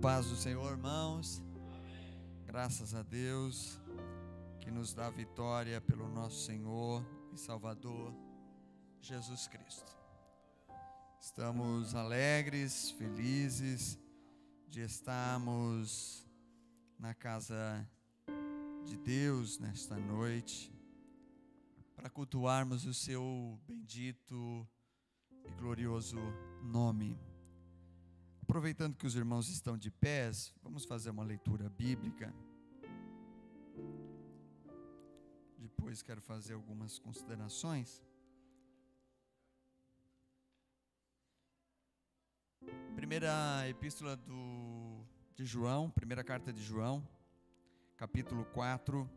Paz do Senhor, irmãos. Graças a Deus que nos dá vitória pelo nosso Senhor e Salvador Jesus Cristo. Estamos alegres, felizes de estarmos na casa de Deus nesta noite para cultuarmos o seu bendito e glorioso nome. Aproveitando que os irmãos estão de pés, vamos fazer uma leitura bíblica. Depois quero fazer algumas considerações. Primeira epístola de João, primeira carta de João, capítulo 4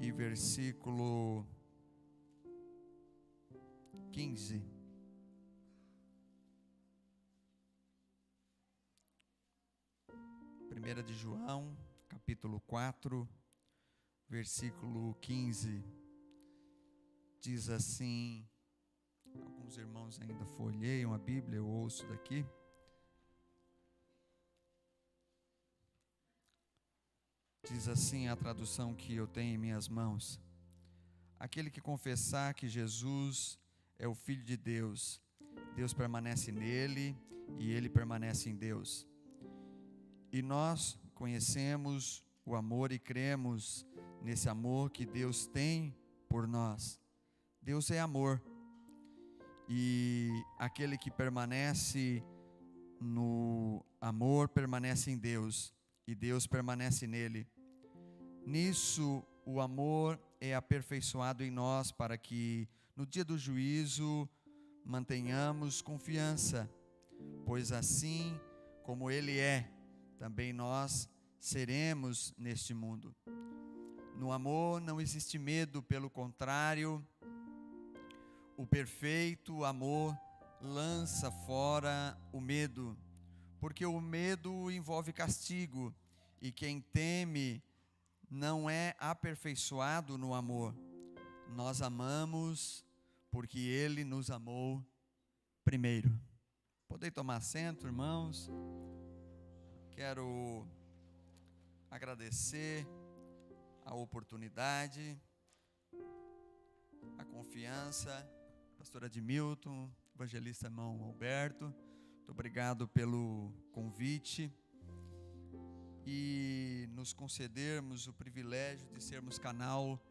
e versículo 15. Primeira de João, capítulo 4, versículo 15, diz assim, alguns irmãos ainda folheiam a Bíblia, eu ouço daqui. Diz assim a tradução que eu tenho em minhas mãos: aquele que confessar que Jesus é o Filho de Deus, Deus permanece nele e ele permanece em Deus. E nós conhecemos o amor e cremos nesse amor que Deus tem por nós. Deus é amor. E aquele que permanece no amor permanece em Deus, e Deus permanece nele. Nisso o amor é aperfeiçoado em nós, para que no dia do juízo mantenhamos confiança, pois assim como ele é, também nós seremos neste mundo. No amor não existe medo, pelo contrário, o perfeito amor lança fora o medo, porque o medo envolve castigo, e quem teme não é aperfeiçoado no amor. Nós amamos porque ele nos amou primeiro. Podem tomar assento, irmãos. Quero agradecer a oportunidade, a confiança, pastor Edmilton, evangelista irmão Alberto, muito obrigado pelo convite e nos concedermos o privilégio de sermos canal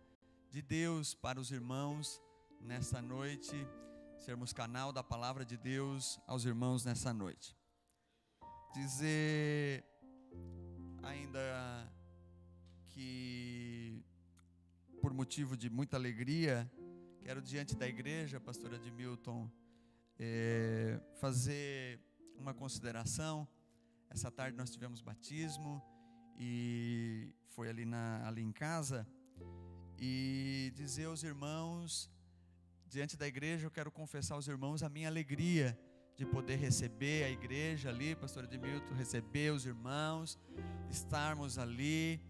de Deus para os irmãos nesta noite, sermos canal da palavra de Deus aos irmãos nessa noite. Dizer ainda que, por motivo de muita alegria, quero diante da igreja, pastor Edmilton, fazer uma consideração. Essa tarde nós tivemos batismo e foi ali em casa, e dizer aos irmãos, diante da igreja, eu quero confessar aos irmãos a minha alegria de poder receber a igreja ali, pastor Edmilton, receber os irmãos, estarmos ali,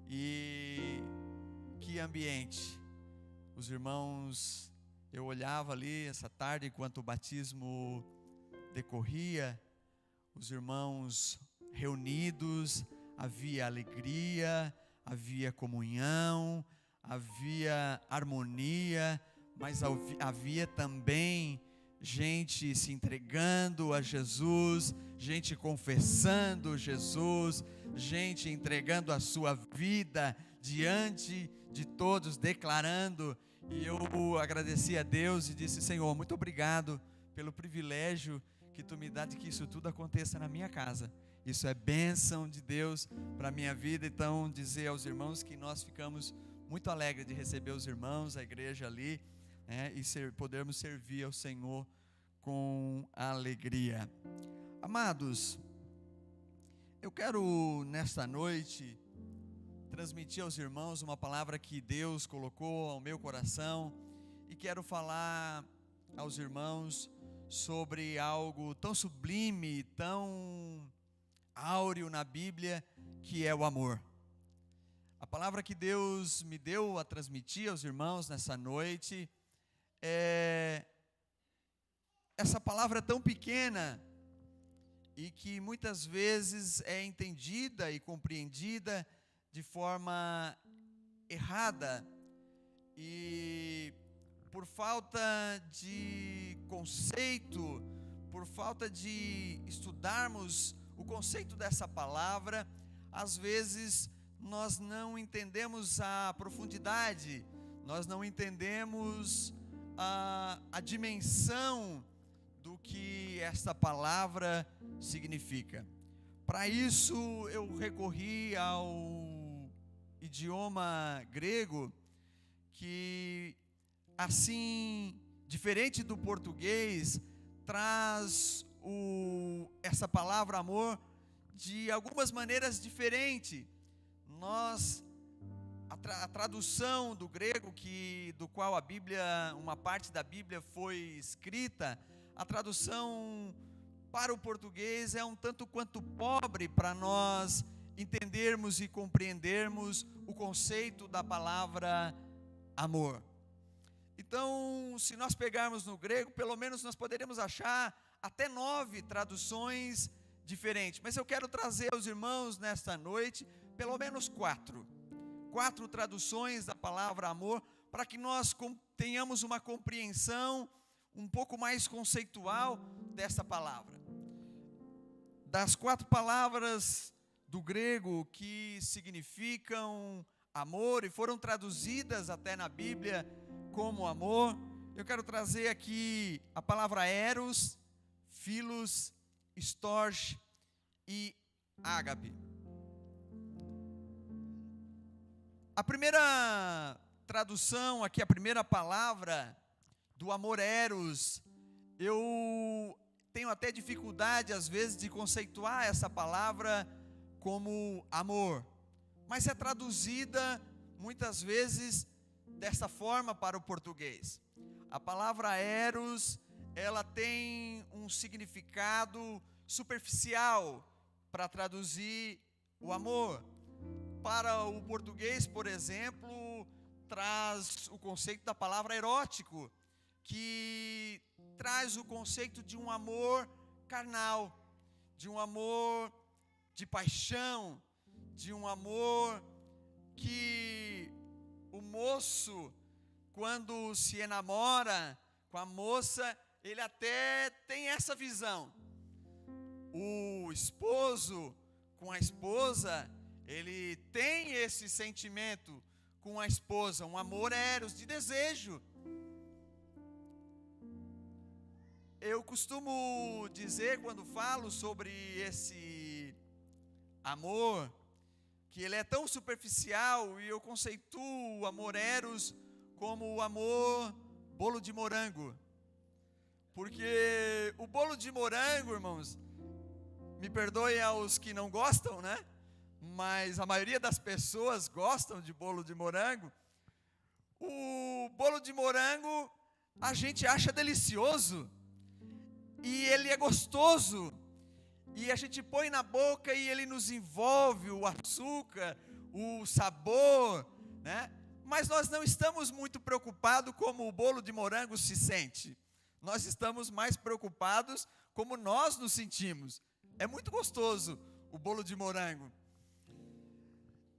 e que ambiente. Os irmãos, eu olhava ali essa tarde enquanto o batismo decorria, os irmãos reunidos, havia alegria, havia comunhão, havia harmonia, mas havia também gente se entregando a Jesus, gente confessando Jesus, gente entregando a sua vida diante de todos, declarando. E eu agradeci a Deus e disse: Senhor, muito obrigado pelo privilégio que tu me dá de que isso tudo aconteça na minha casa. Isso é bênção de Deus para a minha vida. Então, dizer aos irmãos que nós ficamos muito alegres de receber os irmãos, a igreja ali, e podermos servir ao Senhor com alegria. Amados, eu quero nesta noite transmitir aos irmãos uma palavra que Deus colocou ao meu coração, e quero falar aos irmãos sobre algo tão sublime, tão áureo na Bíblia, que é o amor. A palavra que Deus me deu a transmitir aos irmãos nessa noite essa palavra tão pequena e que muitas vezes é entendida e compreendida de forma errada, e por falta de conceito, por falta de estudarmos o conceito dessa palavra, às vezes nós não entendemos a profundidade, nós não entendemos a dimensão do que esta palavra significa. Para isso eu recorri ao idioma grego, que assim, diferente do português, traz essa palavra amor de algumas maneiras diferentes. A tradução do grego, do qual a Bíblia, uma parte da Bíblia foi escrita, a tradução para o português é um tanto quanto pobre para nós entendermos e compreendermos o conceito da palavra amor. Então, se nós pegarmos no grego, pelo menos nós poderíamos achar até 9 traduções diferentes. Mas eu quero trazer aos irmãos nesta noite, pelo menos 4 traduções da palavra amor, para que nós tenhamos uma compreensão um pouco mais conceitual dessa palavra. Das 4 palavras do grego que significam amor e foram traduzidas até na Bíblia como amor, eu quero trazer aqui a palavra eros, philos, storge e ágape. A primeira tradução aqui, a primeira palavra do amor eros, eu tenho até dificuldade às vezes de conceituar essa palavra como amor, mas é traduzida muitas vezes dessa forma para o português. A palavra eros, ela tem um significado superficial para traduzir o amor. Para o português, por exemplo, traz o conceito da palavra erótico, que traz o conceito de um amor carnal, de um amor de paixão, de um amor que o moço, quando se enamora com a moça, ele até tem essa visão. O esposo com a esposa, ele tem esse sentimento com a esposa, um amor eros, de desejo. Eu costumo dizer, quando falo sobre esse amor, que ele é tão superficial, e eu conceituo o amor eros como o amor bolo de morango. Porque o bolo de morango, irmãos, me perdoem aos que não gostam, né? Mas a maioria das pessoas gostam de bolo de morango. O bolo de morango a gente acha delicioso, e ele é gostoso, e a gente põe na boca e ele nos envolve, o açúcar, o sabor, né? Mas nós não estamos muito preocupados como o bolo de morango se sente. Nós estamos mais preocupados como nós nos sentimos. É muito gostoso o bolo de morango.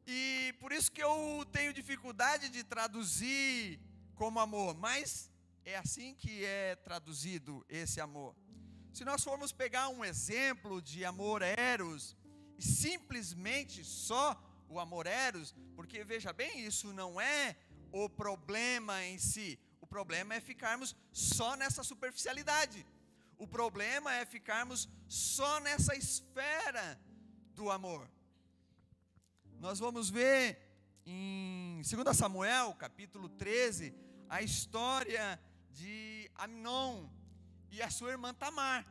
E por isso que eu tenho dificuldade de traduzir como amor, mas é assim que é traduzido esse amor. Se nós formos pegar um exemplo de amor eros, e simplesmente só o amor eros, porque veja bem, isso não é o problema em si. O problema é ficarmos só nessa superficialidade. O problema é ficarmos só nessa esfera do amor. Nós vamos ver em 2 Samuel, capítulo 13, a história de Amnon e a sua irmã Tamar.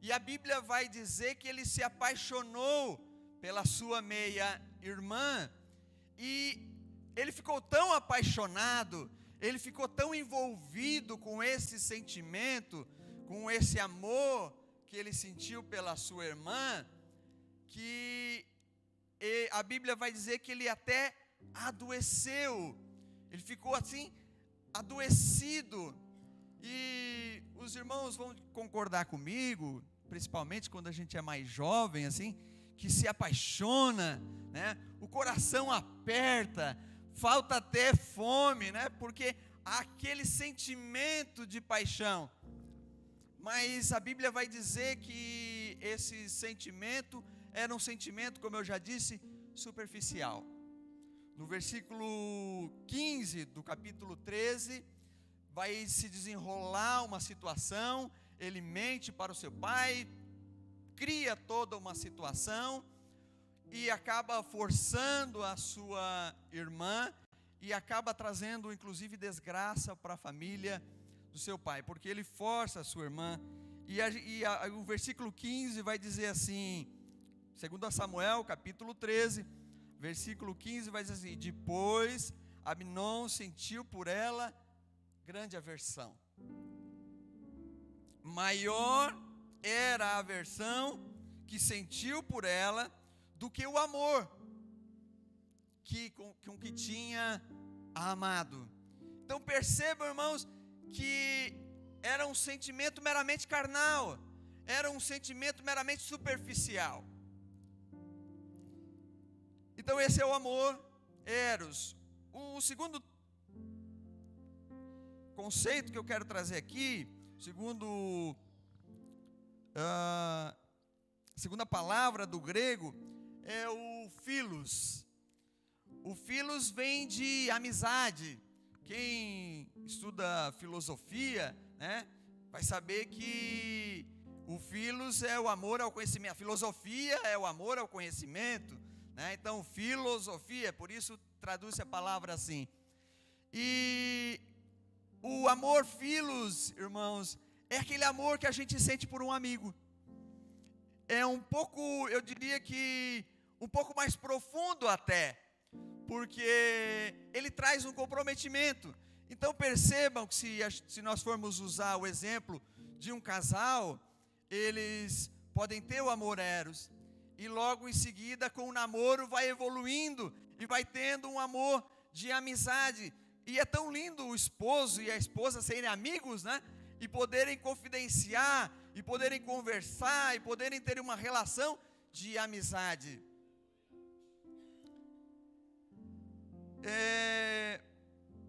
E a Bíblia vai dizer que ele se apaixonou pela sua meia-irmã, e ele ficou tão apaixonado, ele ficou tão envolvido com esse sentimento, com esse amor que ele sentiu pela sua irmã, que a Bíblia vai dizer que ele até adoeceu. Ele ficou assim, adoecido. E os irmãos vão concordar comigo, principalmente quando a gente é mais jovem, assim, que se apaixona, né? O coração aperta, falta até fome, né? Porque há aquele sentimento de paixão. Mas a Bíblia vai dizer que esse sentimento era um sentimento, como eu já disse, superficial. No versículo 15 do capítulo 13, vai se desenrolar uma situação, ele mente para o seu pai, cria toda uma situação, e acaba forçando a sua irmã, e acaba trazendo inclusive desgraça para a família do seu pai, porque ele força a sua irmã, o versículo 15 vai dizer assim, segundo Samuel, capítulo 13, versículo 15 vai dizer assim: depois Amnon sentiu por ela grande aversão. Maior era a aversão que sentiu por ela do que o amor com que tinha amado. Então percebam, irmãos, que era um sentimento meramente carnal, era um sentimento meramente superficial. Então esse é o amor eros. O segundo conceito que eu quero trazer aqui, segunda palavra do grego, é o philos. O philos vem de amizade. Quem estuda filosofia, né, vai saber que o philos é o amor ao conhecimento. A filosofia é o amor ao conhecimento, né? Então, filosofia, por isso traduz a palavra assim. E o amor philos, irmãos, é aquele amor que a gente sente por um amigo. É um pouco, eu diria que um pouco mais profundo até, porque ele traz um comprometimento. Então percebam que se nós formos usar o exemplo de um casal, eles podem ter o amor eros, e logo em seguida com o namoro vai evoluindo, e vai tendo um amor de amizade, e é tão lindo o esposo e a esposa serem amigos, né? E poderem confidenciar, e poderem conversar, e poderem ter uma relação de amizade.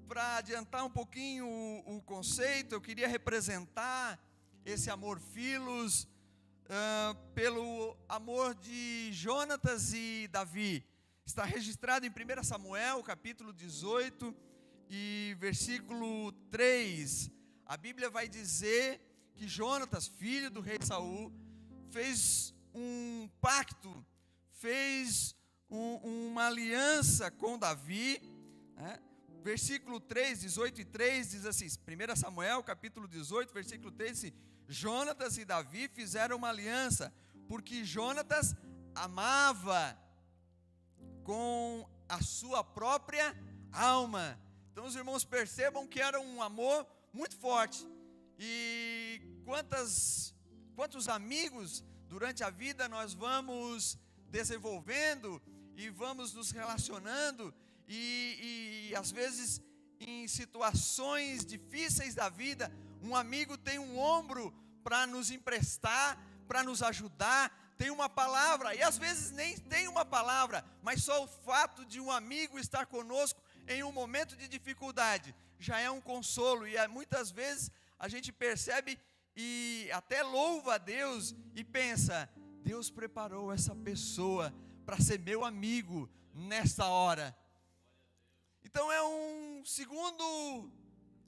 Para adiantar um pouquinho o conceito, eu queria representar esse amor philos pelo amor de Jonatas e Davi. Está registrado em 1 Samuel, capítulo 18, e versículo 3. A Bíblia vai dizer que Jonatas, filho do rei Saul, fez um pacto, fez uma aliança com Davi, né? Versículo 3, 18 e 3 diz assim, 1 Samuel capítulo 18, versículo 3 diz assim: Jonatas e Davi fizeram uma aliança, porque Jonatas amava com a sua própria alma. Então os irmãos percebam que era um amor muito forte. E quantos amigos durante a vida nós vamos desenvolvendo e vamos nos relacionando, e às vezes em situações difíceis da vida, um amigo tem um ombro para nos emprestar, para nos ajudar, tem uma palavra, e às vezes nem tem uma palavra, mas só o fato de um amigo estar conosco em um momento de dificuldade, já é um consolo, e muitas vezes a gente percebe e até louva a Deus, e pensa, Deus preparou essa pessoa para ser meu amigo nesta hora. Então é um segundo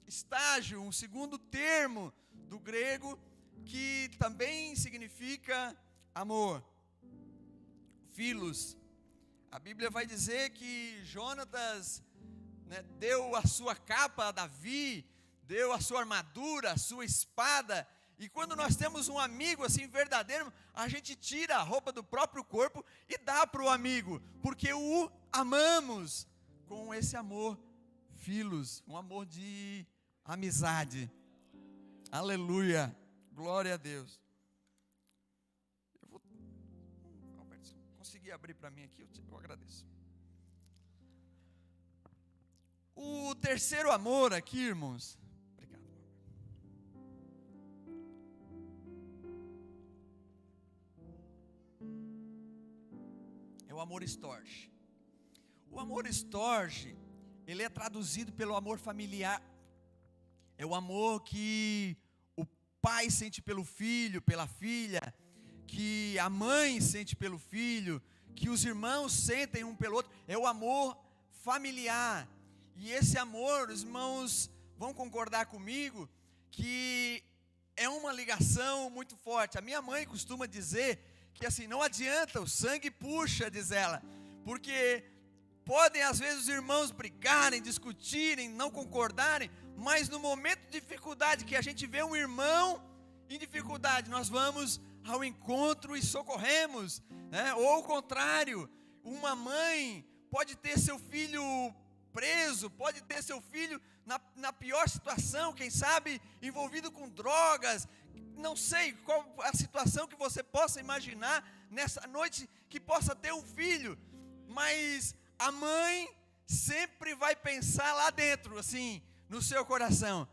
estágio, um segundo termo do grego, que também significa amor, philos. A Bíblia vai dizer que Jonatas, né, deu a sua capa a Davi, deu a sua armadura, a sua espada. E quando nós temos um amigo assim verdadeiro, a gente tira a roupa do próprio corpo e dá para o amigo, porque o amamos com esse amor philos, um amor de amizade. Aleluia, glória a Deus. Alberto, se conseguir abrir para mim aqui, eu agradeço. O terceiro amor aqui, irmãos. Obrigado. amor storge. O amor storge, ele é traduzido pelo amor familiar. É o amor que o pai sente pelo filho, pela filha, que a mãe sente pelo filho, que os irmãos sentem um pelo outro. É o amor familiar. E esse amor, os irmãos vão concordar comigo, que é uma ligação muito forte. A minha mãe costuma dizer que assim, não adianta, o sangue puxa, diz ela, porque podem às vezes os irmãos brigarem, discutirem, não concordarem, mas no momento de dificuldade, que a gente vê um irmão em dificuldade, nós vamos ao encontro e socorremos, né? Ou ao contrário, uma mãe pode ter seu filho preso, pode ter seu filho na pior situação, quem sabe envolvido com drogas, não sei qual a situação que você possa imaginar nessa noite, que possa ter um filho, mas a mãe sempre vai pensar lá dentro, assim, no seu coração,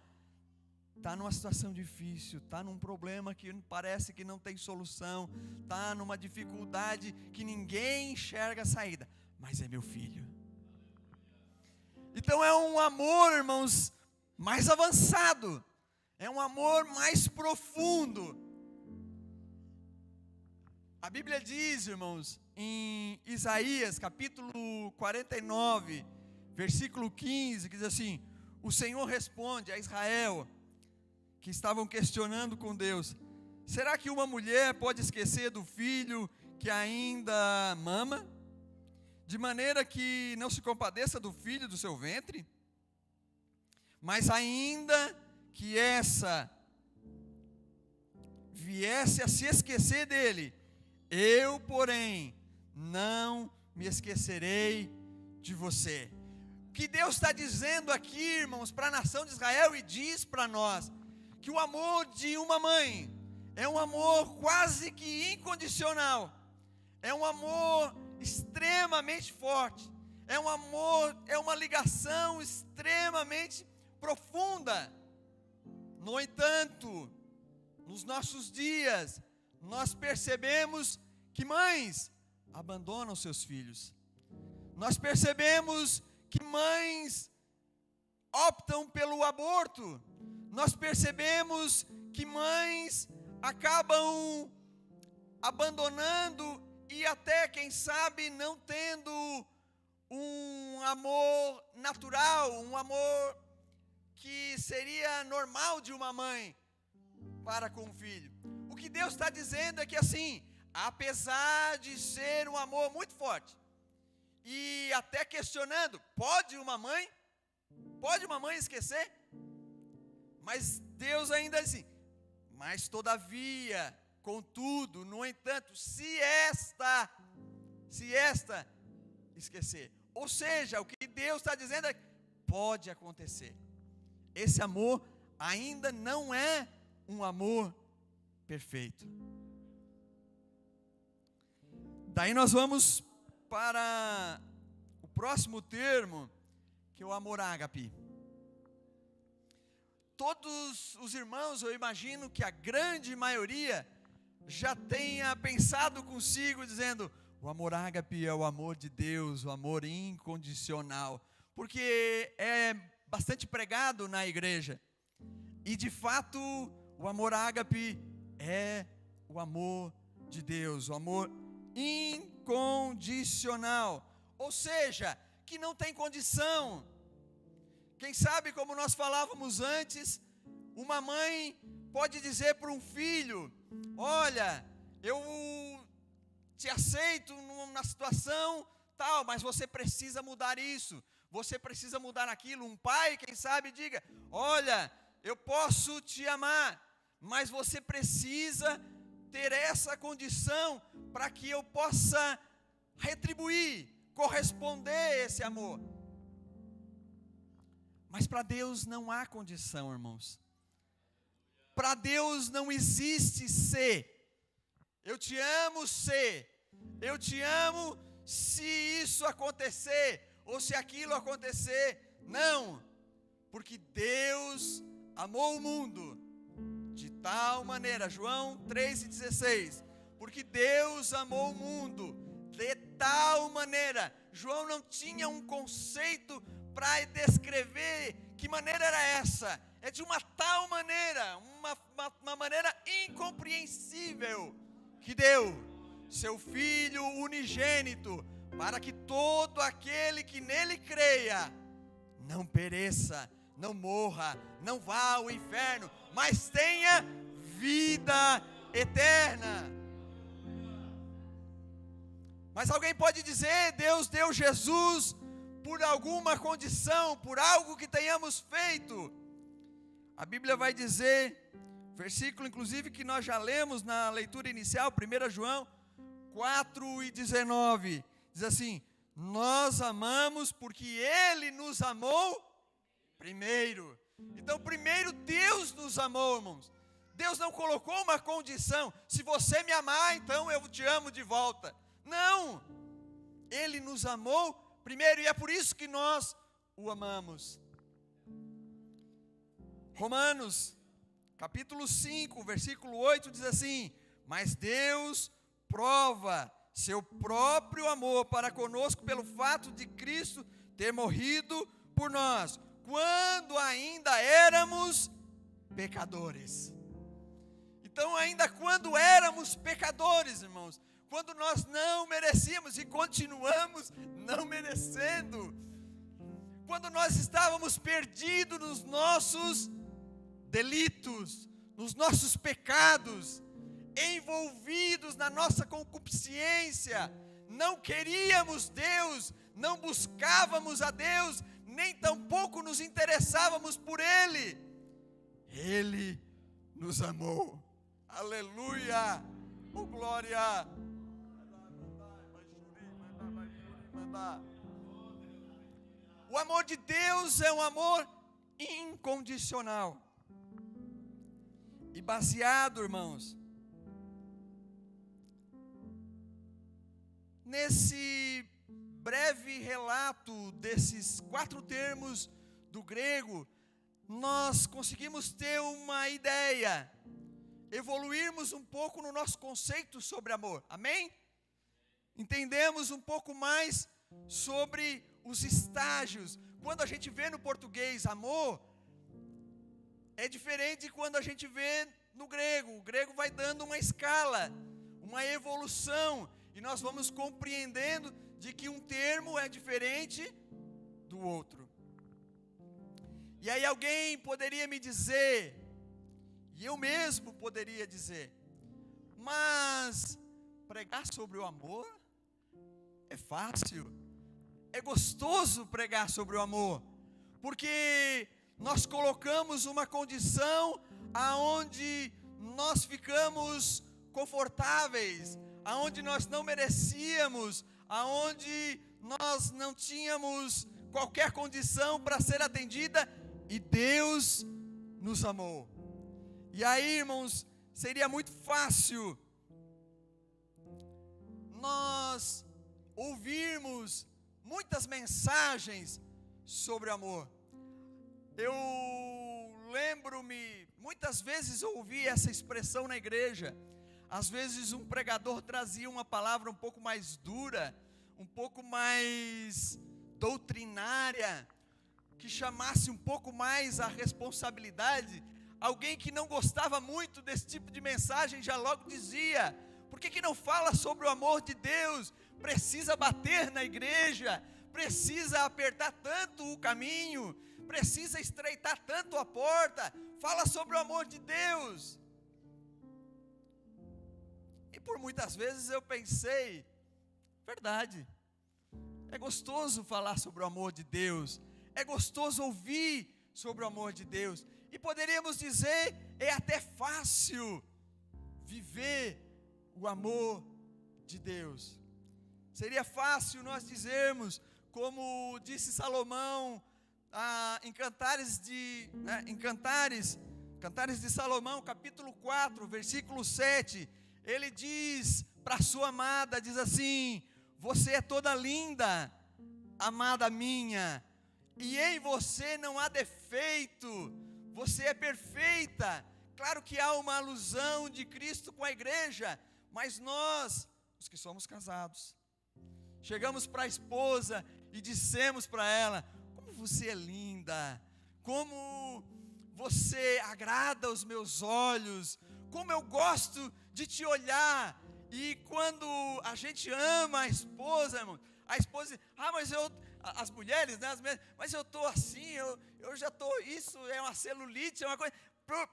está numa situação difícil, está num problema que parece que não tem solução, está numa dificuldade que ninguém enxerga a saída, mas é meu filho. Então é um amor, irmãos, mais avançado, é um amor mais profundo. A Bíblia diz, irmãos, em Isaías capítulo 49, versículo 15, que diz assim: o Senhor responde a Israel, que estavam questionando com Deus: será que uma mulher pode esquecer do filho que ainda mama, de maneira que não se compadeça do filho do seu ventre? Mas ainda que essa viesse a se esquecer dele, eu, porém, não me esquecerei de você. O que Deus está dizendo aqui, irmãos, para a nação de Israel, e diz para nós, que o amor de uma mãe é um amor quase que incondicional, é um amor extremamente forte, é um amor, é uma ligação extremamente profunda. No entanto, nos nossos dias, nós percebemos que mães abandonam seus filhos, nós percebemos que mães optam pelo aborto, nós percebemos que mães acabam abandonando e até, quem sabe, não tendo um amor natural, um amor que seria normal de uma mãe para com o filho. O que Deus está dizendo é que assim, apesar de ser um amor muito forte, e até questionando, pode uma mãe esquecer? Mas Deus ainda diz assim: mas todavia, contudo, no entanto, se esta esquecer, ou seja, o que Deus está dizendo é que pode acontecer. Esse amor ainda não é um amor perfeito. Daí nós vamos para o próximo termo, que é o amor ágape. Todos os irmãos, eu imagino que a grande maioria já tenha pensado consigo, dizendo: o amor ágape é o amor de Deus, o amor incondicional, porque é bastante pregado na igreja, e de fato o amor ágape é o amor de Deus, o amor incondicional, ou seja, que não tem condição. Quem sabe, como nós falávamos antes, uma mãe pode dizer para um filho: olha, eu te aceito na situação tal, mas você precisa mudar isso, você precisa mudar aquilo. Um pai, quem sabe, diga: olha, eu posso te amar, mas você precisa ter essa condição para que eu possa retribuir, corresponder esse amor. Mas para Deus não há condição, irmãos. Para Deus não existe se. Eu te amo se. Eu te amo se isso acontecer, ou se aquilo acontecer. Não. Porque Deus amou o mundo de tal maneira, João 3,16, porque Deus amou o mundo de tal maneira. João não tinha um conceito para descrever que maneira era essa. É de uma tal maneira, uma maneira incompreensível, que deu seu Filho unigênito, para que todo aquele que nele creia, não pereça, não morra, não vá ao inferno, mas tenha vida eterna. Mas alguém pode dizer, Deus deu Jesus por alguma condição, por algo que tenhamos feito. A Bíblia vai dizer, versículo inclusive que nós já lemos na leitura inicial, 1 João 4:19, diz assim: nós amamos porque Ele nos amou primeiro. Então primeiro Deus nos amou, irmãos. Deus não colocou uma condição, se você me amar, então eu te amo de volta. Não, Ele nos amou primeiro, e é por isso que nós o amamos. Romanos, capítulo 5, versículo 8, diz assim: mas Deus prova seu próprio amor para conosco pelo fato de Cristo ter morrido por nós, quando ainda éramos pecadores. Então, ainda quando éramos pecadores, irmãos, quando nós não merecíamos e continuamos não merecendo, quando nós estávamos perdidos nos nossos delitos, nos nossos pecados, envolvidos na nossa concupiscência, não queríamos Deus, não buscávamos a Deus, nem tampouco nos interessávamos por Ele, Ele nos amou. Aleluia, oh glória. O amor de Deus é um amor incondicional e baseado, irmãos, nesse breve relato desses 4 termos do grego, nós conseguimos ter uma ideia, evoluirmos um pouco no nosso conceito sobre amor, amém? Entendemos um pouco mais sobre os estágios. Quando a gente vê no português amor, é diferente de quando a gente vê no grego. O grego vai dando uma escala, uma evolução, e nós vamos compreendendo de que um termo é diferente do outro. E aí alguém poderia me dizer, e eu mesmo poderia dizer, mas pregar sobre o amor é fácil, é gostoso pregar sobre o amor, porque nós colocamos uma condição aonde nós ficamos confortáveis, aonde nós não merecíamos, aonde nós não tínhamos qualquer condição para ser atendida, e Deus nos amou. E aí, irmãos, seria muito fácil nós ouvirmos muitas mensagens sobre amor. Eu lembro-me, muitas vezes eu ouvi essa expressão na igreja. Às vezes um pregador trazia uma palavra um pouco mais dura, um pouco mais doutrinária, que chamasse um pouco mais a responsabilidade. Alguém que não gostava muito desse tipo de mensagem já logo dizia: por que não fala sobre o amor de Deus? Precisa bater na igreja, precisa apertar tanto o caminho, precisa estreitar tanto a porta, fala sobre o amor de Deus. E por muitas vezes eu pensei, verdade, é gostoso falar sobre o amor de Deus, é gostoso ouvir sobre o amor de Deus, e poderíamos dizer, é até fácil viver o amor de Deus. Seria fácil nós dizermos, como disse Salomão, em Cantares de Salomão, capítulo 4, versículo 7, ele diz para a sua amada, diz assim: você é toda linda, amada minha, e em você não há defeito, você é perfeita. Claro que há uma alusão de Cristo com a igreja, mas nós, os que somos casados, chegamos para a esposa e dissemos para ela: como você é linda, como você agrada aos meus olhos, como eu gosto de te olhar. E quando a gente ama a esposa, irmão, a esposa diz: mas as mulheres, né, mas eu estou assim, eu já estou, isso é uma celulite, é uma coisa.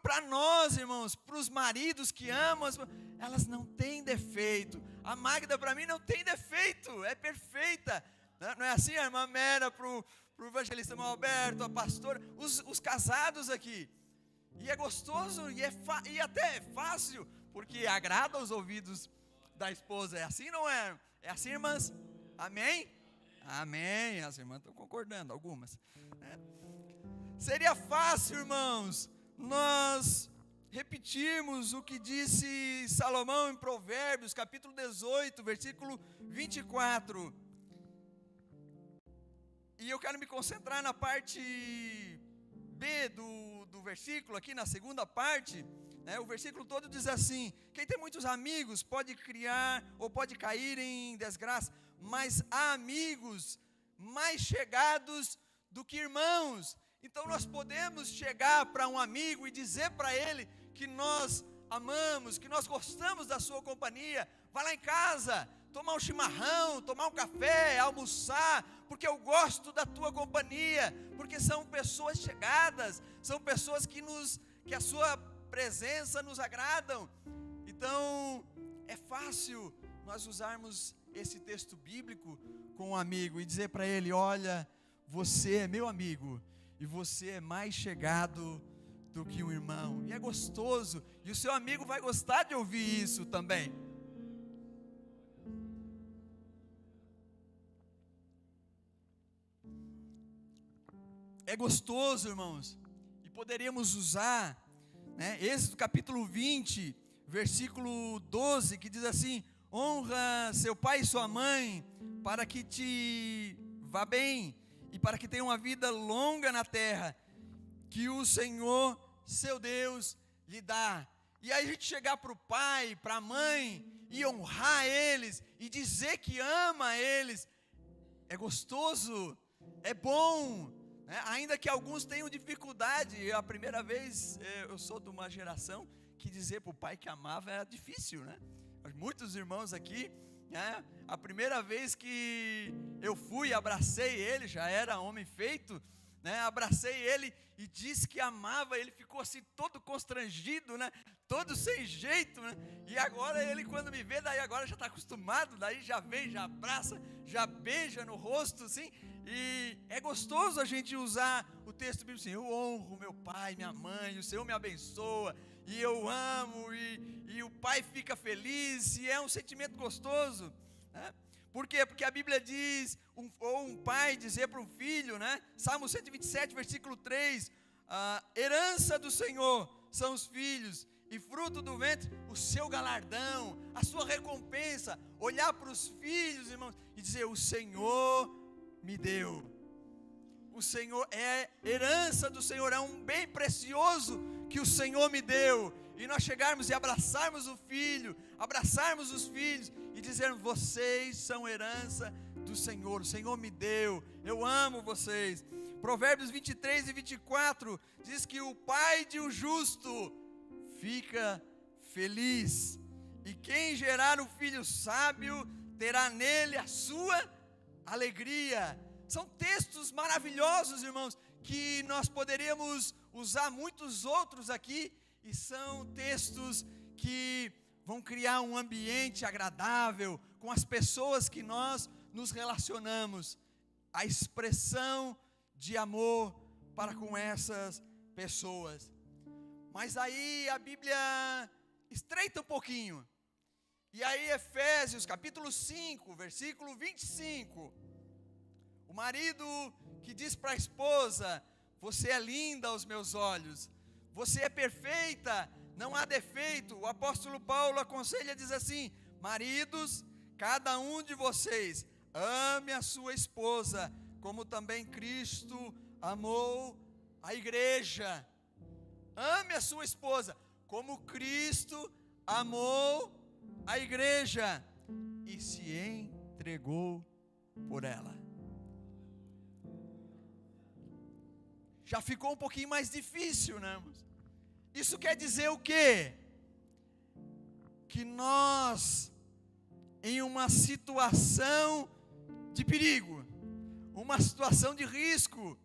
Para nós, irmãos, para os maridos que amam, elas não têm defeito. A Magda para mim não tem defeito, é perfeita. Não é assim? A irmã Mera para o evangelista Alberto, a pastora, os casados aqui. E é gostoso e até é fácil, porque agrada aos ouvidos da esposa. É assim, não é? É assim, irmãs? Amém? Amém. As irmãs estão concordando, algumas. Seria fácil, irmãos, nós repetirmos o que disse Salomão em Provérbios, capítulo 18, versículo 24. E eu quero me concentrar na parte B do versículo, aqui na segunda parte, né? O versículo todo diz assim: quem tem muitos amigos pode criar ou pode cair em desgraça, mas há amigos mais chegados do que irmãos. Então nós podemos chegar para um amigo e dizer para ele que nós amamos, que nós gostamos da sua companhia. Vai lá em casa, tomar um chimarrão, tomar um café, almoçar, porque eu gosto da tua companhia, porque são pessoas chegadas, são pessoas que a sua presença nos agradam. Então é fácil nós usarmos esse texto bíblico com um amigo e dizer para ele: olha, você é meu amigo, e você é mais chegado do que um irmão. E é gostoso, e o seu amigo vai gostar de ouvir isso também. É gostoso, irmãos, e poderíamos usar, né, Êxodo capítulo 20, versículo 12, que diz assim: honra seu pai e sua mãe, para que te vá bem, e para que tenha uma vida longa na terra, que o Senhor, seu Deus, lhe dá. E aí a gente chegar para o pai, para a mãe, e honrar eles, e dizer que ama eles, é gostoso, é bom, né? Ainda que alguns tenham dificuldade. A primeira vez, eu sou de uma geração que dizer para o pai que amava era difícil, né? Muitos irmãos aqui, né? A primeira vez que eu fui, abracei ele, já era homem feito, né? Abracei ele e disse que amava. Ele ficou assim todo constrangido, né? Todo sem jeito, né? E agora ele, quando me vê, daí agora já está acostumado, daí já vem, já abraça, já beija no rosto, assim. E é gostoso a gente usar o texto bíblico assim: eu honro meu pai, minha mãe, o Senhor me abençoa, e eu amo, e o pai fica feliz, e é um sentimento gostoso, né? Por quê? Porque a Bíblia diz, ou um pai dizer para um filho, né? Salmo 127, versículo 3, a herança do Senhor são os filhos, e fruto do ventre o seu galardão, a sua recompensa. Olhar para os filhos, irmãos, e dizer: o Senhor me deu. O Senhor é herança do Senhor, é um bem precioso que o Senhor me deu. E nós chegarmos e abraçarmos o filho, abraçarmos os filhos e dizermos: vocês são herança do Senhor, o Senhor me deu, eu amo vocês. Provérbios 23 e 24 diz que o pai de um justo fica feliz, e quem gerar um filho sábio terá nele a sua alegria. São textos maravilhosos, irmãos, que nós poderíamos usar muitos outros aqui, e são textos que vão criar um ambiente agradável com as pessoas que nós nos relacionamos, a expressão de amor para com essas pessoas. Mas aí a Bíblia estreita um pouquinho, e aí Efésios capítulo 5, versículo 25, o marido que diz para a esposa: você é linda aos meus olhos, você é perfeita, não há defeito. O apóstolo Paulo aconselha, diz assim: maridos, cada um de vocês ame a sua esposa, como também Cristo amou a igreja. Ame a sua esposa, como Cristo amou a igreja e se entregou por ela. Já ficou um pouquinho mais difícil, né, irmãos? Isso quer dizer o quê? Que nós, em uma situação de perigo, uma situação de risco,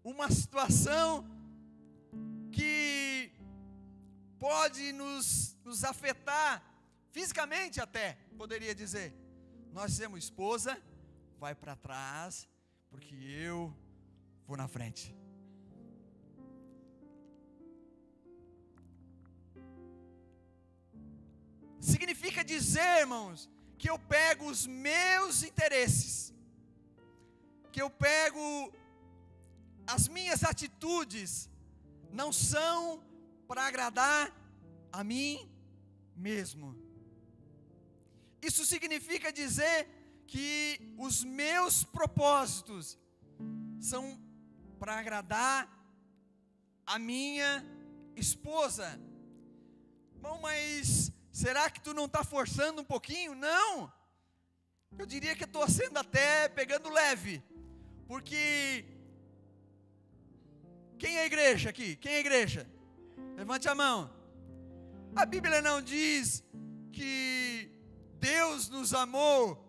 uma situação que pode nos afetar fisicamente até, poderia dizer, nós dizemos: esposa, vai para trás, porque eu vou na frente. Significa dizer, irmãos, que eu pego os meus interesses, que eu pego as minhas atitudes, não são para agradar a mim mesmo. Isso significa dizer que os meus propósitos são para agradar a minha esposa. Bom, mas será que tu não está forçando um pouquinho? Não, eu diria que estou sendo até pegando leve, porque quem é a igreja aqui? Quem é a igreja? Levante a mão. A Bíblia não diz que Deus nos amou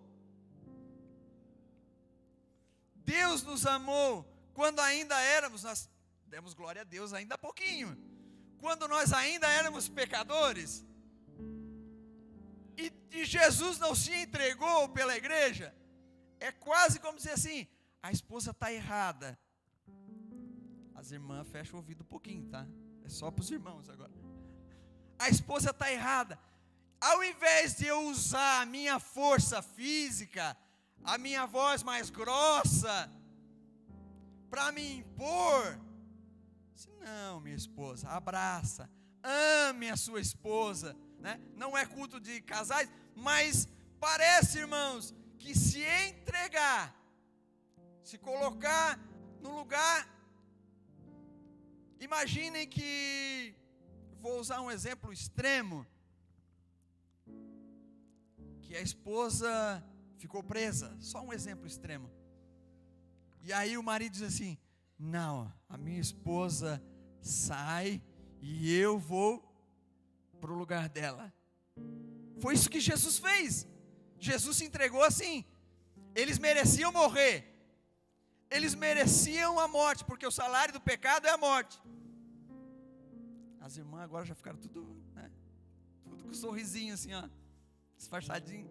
quando ainda éramos, nós demos glória a Deus ainda há pouquinho, quando nós ainda éramos pecadores, e Jesus não se entregou pela igreja. É quase como dizer assim: a esposa está errada. As irmãs fecham o ouvido um pouquinho, tá? É só para os irmãos agora. A esposa está errada. Ao invés de eu usar a minha força física, a minha voz mais grossa, para me impor, não, minha esposa, abraça, ame a sua esposa, né? Não é culto de casais, mas parece, irmãos, que se entregar, se colocar no lugar. Imaginem que, vou usar um exemplo extremo, que a esposa ficou presa, só um exemplo extremo, e aí o marido diz assim: não, a minha esposa sai e eu vou para o lugar dela. Foi isso que Jesus fez. Jesus se entregou assim. Eles mereciam morrer, eles mereciam a morte, porque o salário do pecado é a morte. As irmãs agora já ficaram tudo, né? Tudo com um sorrisinho assim, ó, disfarçadinho.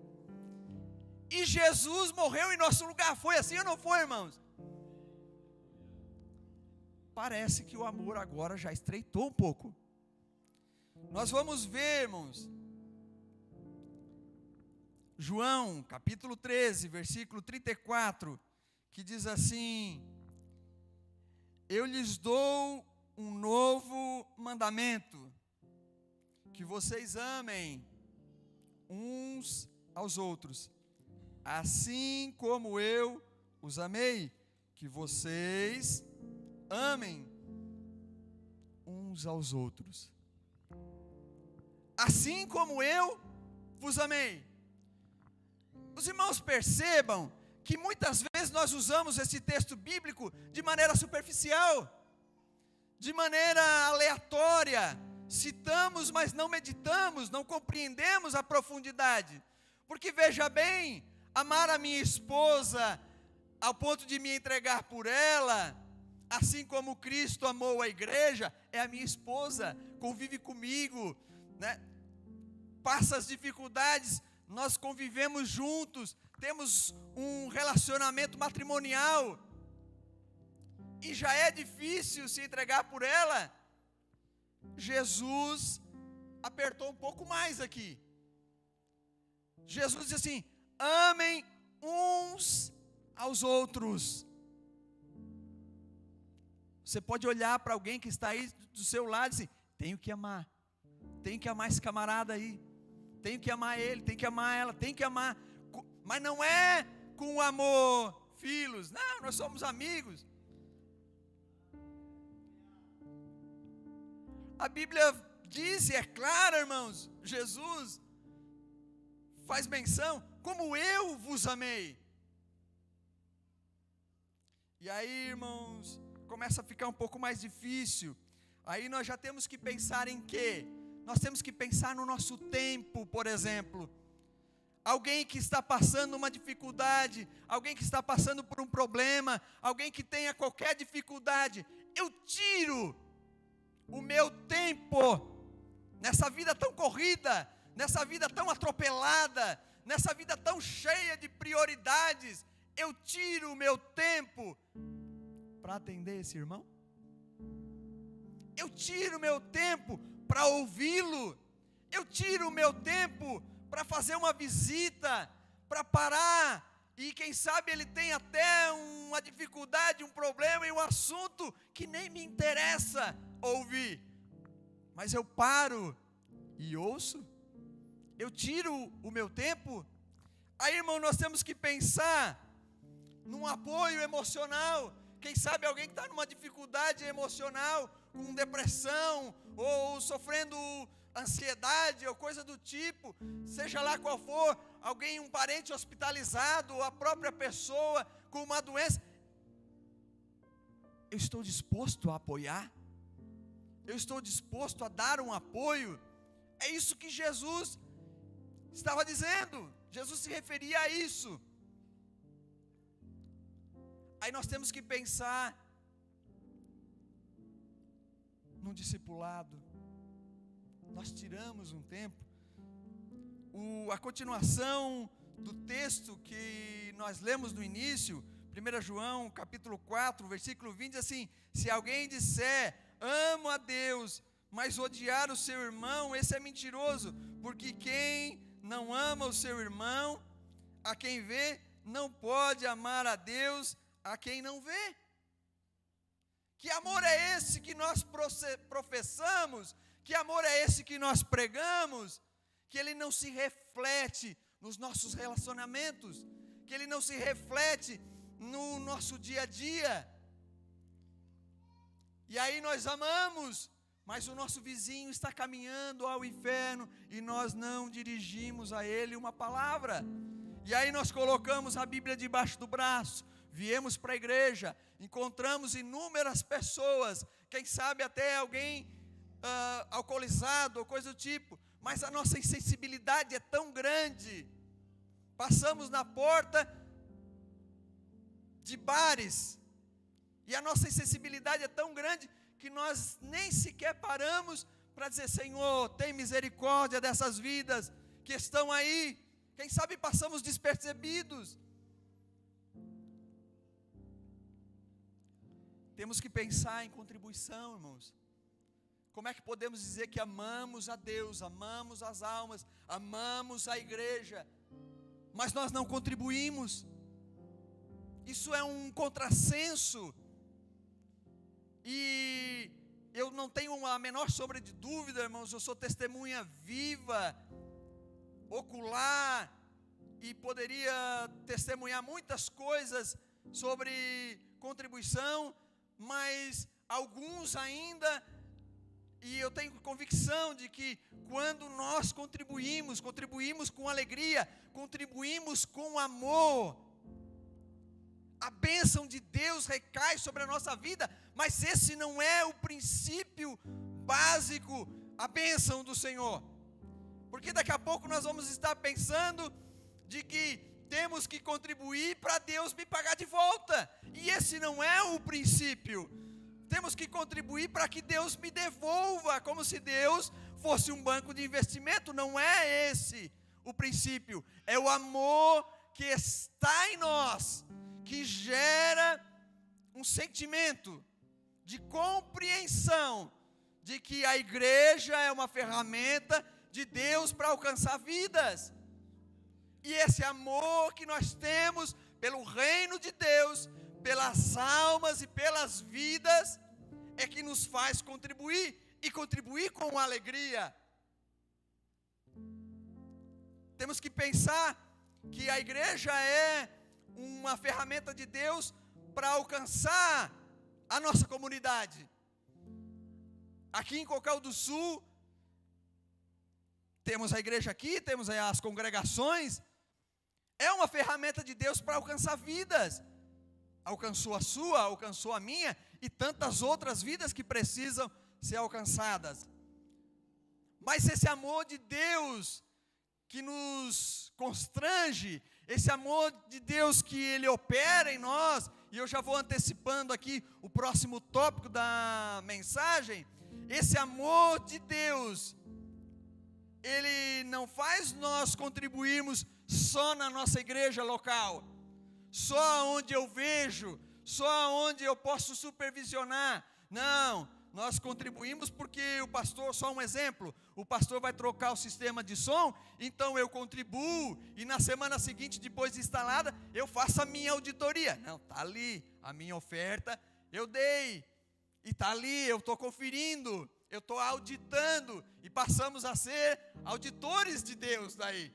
E Jesus morreu em nosso lugar. Foi assim ou não foi, irmãos? Parece que o amor agora já estreitou um pouco. Nós vamos ver, irmãos, João capítulo 13, versículo 34, que diz assim: eu lhes dou um novo mandamento, que vocês amem uns aos outros, assim como eu os amei, que vocês amem uns aos outros, assim como eu vos amei. Os irmãos percebam que muitas vezes nós usamos esse texto bíblico de maneira superficial, de maneira aleatória, citamos, mas não meditamos, não compreendemos a profundidade. Porque veja bem, amar a minha esposa ao ponto de me entregar por ela, assim como Cristo amou a igreja, é a minha esposa, convive comigo, né? Passa as dificuldades, nós convivemos juntos, temos um relacionamento matrimonial, e já é difícil se entregar por ela. Jesus apertou um pouco mais aqui. Jesus diz assim: amem uns aos outros. Você pode olhar para alguém que está aí do seu lado e dizer: tenho que amar esse camarada aí, tenho que amar ele, tenho que amar ela, tenho que amar, mas não é com amor, filhos, não, nós somos amigos. A Bíblia diz, e é clara, irmãos, Jesus faz menção, como eu vos amei. E aí, irmãos, começa a ficar um pouco mais difícil. Aí nós já temos que pensar em quê? Nós temos que pensar no nosso tempo, por exemplo. Alguém que está passando uma dificuldade, alguém que está passando por um problema, alguém que tenha qualquer dificuldade, eu tiro o meu tempo nessa vida tão corrida, nessa vida tão atropelada, nessa vida tão cheia de prioridades, eu tiro o meu tempo para atender esse irmão? Eu tiro o meu tempo para ouvi-lo? Eu tiro o meu tempo para fazer uma visita, para parar, e quem sabe ele tem até uma dificuldade, um problema e um assunto que nem me interessa ouvir, mas eu paro e ouço? Eu tiro o meu tempo? Aí, irmão, nós temos que pensar num apoio emocional. Quem sabe alguém que está numa dificuldade emocional, com depressão, ou sofrendo ansiedade, ou coisa do tipo, seja lá qual for, alguém, um parente hospitalizado, ou a própria pessoa com uma doença, eu estou disposto a apoiar? Eu estou disposto a dar um apoio? É isso que Jesus estava dizendo, Jesus se referia a isso. Aí nós temos que pensar num discipulado. Nós tiramos um tempo. A continuação do texto que nós lemos no início, 1 João capítulo 4, versículo 20, diz assim: se alguém disser, amo a Deus, mas odiar o seu irmão, esse é mentiroso, porque quem não ama o seu irmão, a quem vê, não pode amar a Deus, a quem não vê. Que amor é esse que nós professamos? Que amor é esse que nós pregamos? Que ele não se reflete nos nossos relacionamentos, que ele não se reflete no nosso dia a dia. E aí nós amamos, mas o nosso vizinho está caminhando ao inferno e nós não dirigimos a ele uma palavra. E aí nós colocamos a Bíblia debaixo do braço, viemos para a igreja, encontramos inúmeras pessoas, quem sabe até alguém alcoolizado ou coisa do tipo, mas a nossa insensibilidade é tão grande. Passamos na porta de bares e a nossa insensibilidade é tão grande que nós nem sequer paramos para dizer: Senhor, tem misericórdia dessas vidas que estão aí. Quem sabe passamos despercebidos. Temos que pensar em contribuição, irmãos. Como é que podemos dizer que amamos a Deus, amamos as almas, amamos a igreja, mas nós não contribuímos? Isso é um contrassenso. E eu não tenho a menor sombra de dúvida, irmãos, eu sou testemunha viva, ocular, e poderia testemunhar muitas coisas sobre contribuição, mas alguns ainda, e eu tenho convicção de que quando nós contribuímos com alegria, contribuímos com amor, a bênção de Deus recai sobre a nossa vida, mas esse não é o princípio básico, a bênção do Senhor. Porque daqui a pouco nós vamos estar pensando de que temos que contribuir para Deus me pagar de volta, e esse não é o princípio. Temos que contribuir para que Deus me devolva, como se Deus fosse um banco de investimento. Não é esse o princípio, é o amor que está em nós, que gera um sentimento de compreensão de que a igreja é uma ferramenta de Deus para alcançar vidas. E esse amor que nós temos pelo reino de Deus, pelas almas e pelas vidas, é que nos faz contribuir, e contribuir com alegria. Temos que pensar que a igreja é uma ferramenta de Deus para alcançar a nossa comunidade. Aqui em Cocal do Sul, temos a igreja aqui, temos as congregações, é uma ferramenta de Deus para alcançar vidas. alcançou a sua, alcançou a minha, e tantas outras vidas que precisam ser alcançadas. Mas esse amor de Deus que nos constrange, esse amor de Deus que Ele opera em nós, e eu já vou antecipando aqui o próximo tópico da mensagem, esse amor de Deus, Ele não faz nós contribuirmos só na nossa igreja local, só onde eu vejo, só onde eu posso supervisionar. Não, nós contribuímos porque o pastor, só um exemplo, o pastor vai trocar o sistema de som, então eu contribuo, e na semana seguinte, depois de instalada, eu faço a minha auditoria. Não, está ali, a minha oferta eu dei, e está ali, eu estou conferindo, eu estou auditando, e passamos a ser auditores de Deus daí.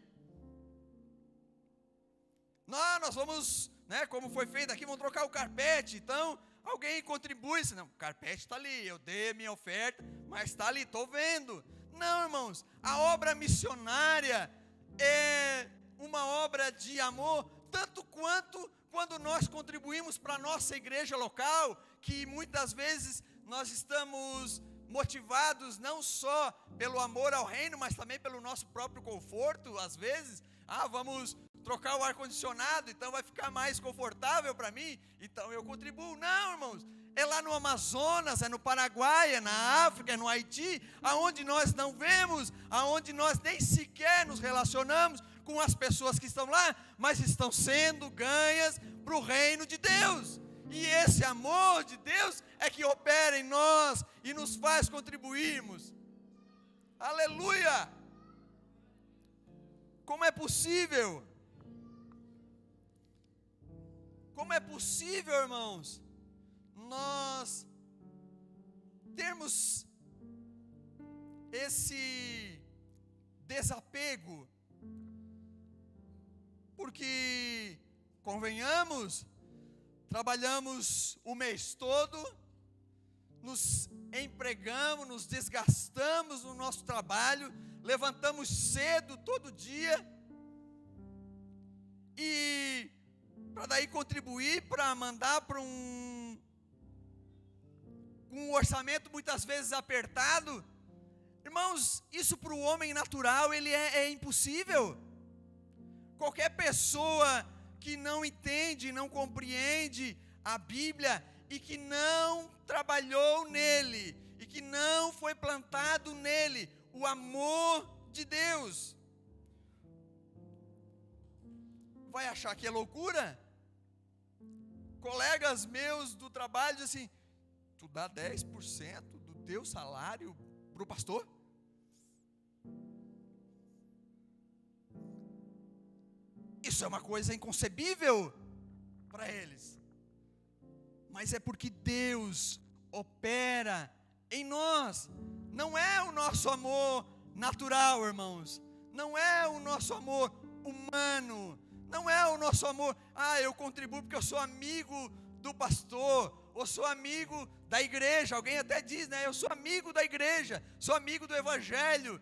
Nós vamos, como foi feito aqui, vamos trocar o carpete, então alguém contribui, não, o carpete está ali, eu dei a minha oferta, mas está ali, estou vendo. Não, irmãos, a obra missionária é uma obra de amor, tanto quanto quando nós contribuímos para a nossa igreja local, que muitas vezes nós estamos motivados não só pelo amor ao reino, mas também pelo nosso próprio conforto, às vezes, vamos trocar o ar-condicionado, então vai ficar mais confortável para mim, então eu contribuo. Não, irmãos, é lá no Amazonas, é no Paraguai, é na África, é no Haiti, aonde nós não vemos, aonde nós nem sequer nos relacionamos com as pessoas que estão lá, mas estão sendo ganhas para o reino de Deus. E esse amor de Deus é que opera em nós e nos faz contribuirmos. Aleluia! Como é possível? Como é possível, irmãos, nós termos esse desapego? Porque, convenhamos, trabalhamos o mês todo, nos empregamos, nos desgastamos no nosso trabalho, levantamos cedo todo dia, e para daí contribuir, para mandar para um orçamento muitas vezes apertado. Irmãos, isso para o homem natural ele é impossível. Qualquer pessoa que não entende, não compreende a Bíblia e que não trabalhou nele, e que não foi plantado nele o amor de Deus, vai achar que é loucura. Colegas meus do trabalho dizem assim: tu dá 10% do teu salário para o pastor? Isso é uma coisa inconcebível para eles. Mas é porque Deus opera em nós. Não é o nosso amor natural, irmãos. Não é o nosso amor humano. Não é o nosso amor, eu contribuo porque eu sou amigo do pastor, ou sou amigo da igreja. Alguém até diz, eu sou amigo da igreja, sou amigo do evangelho.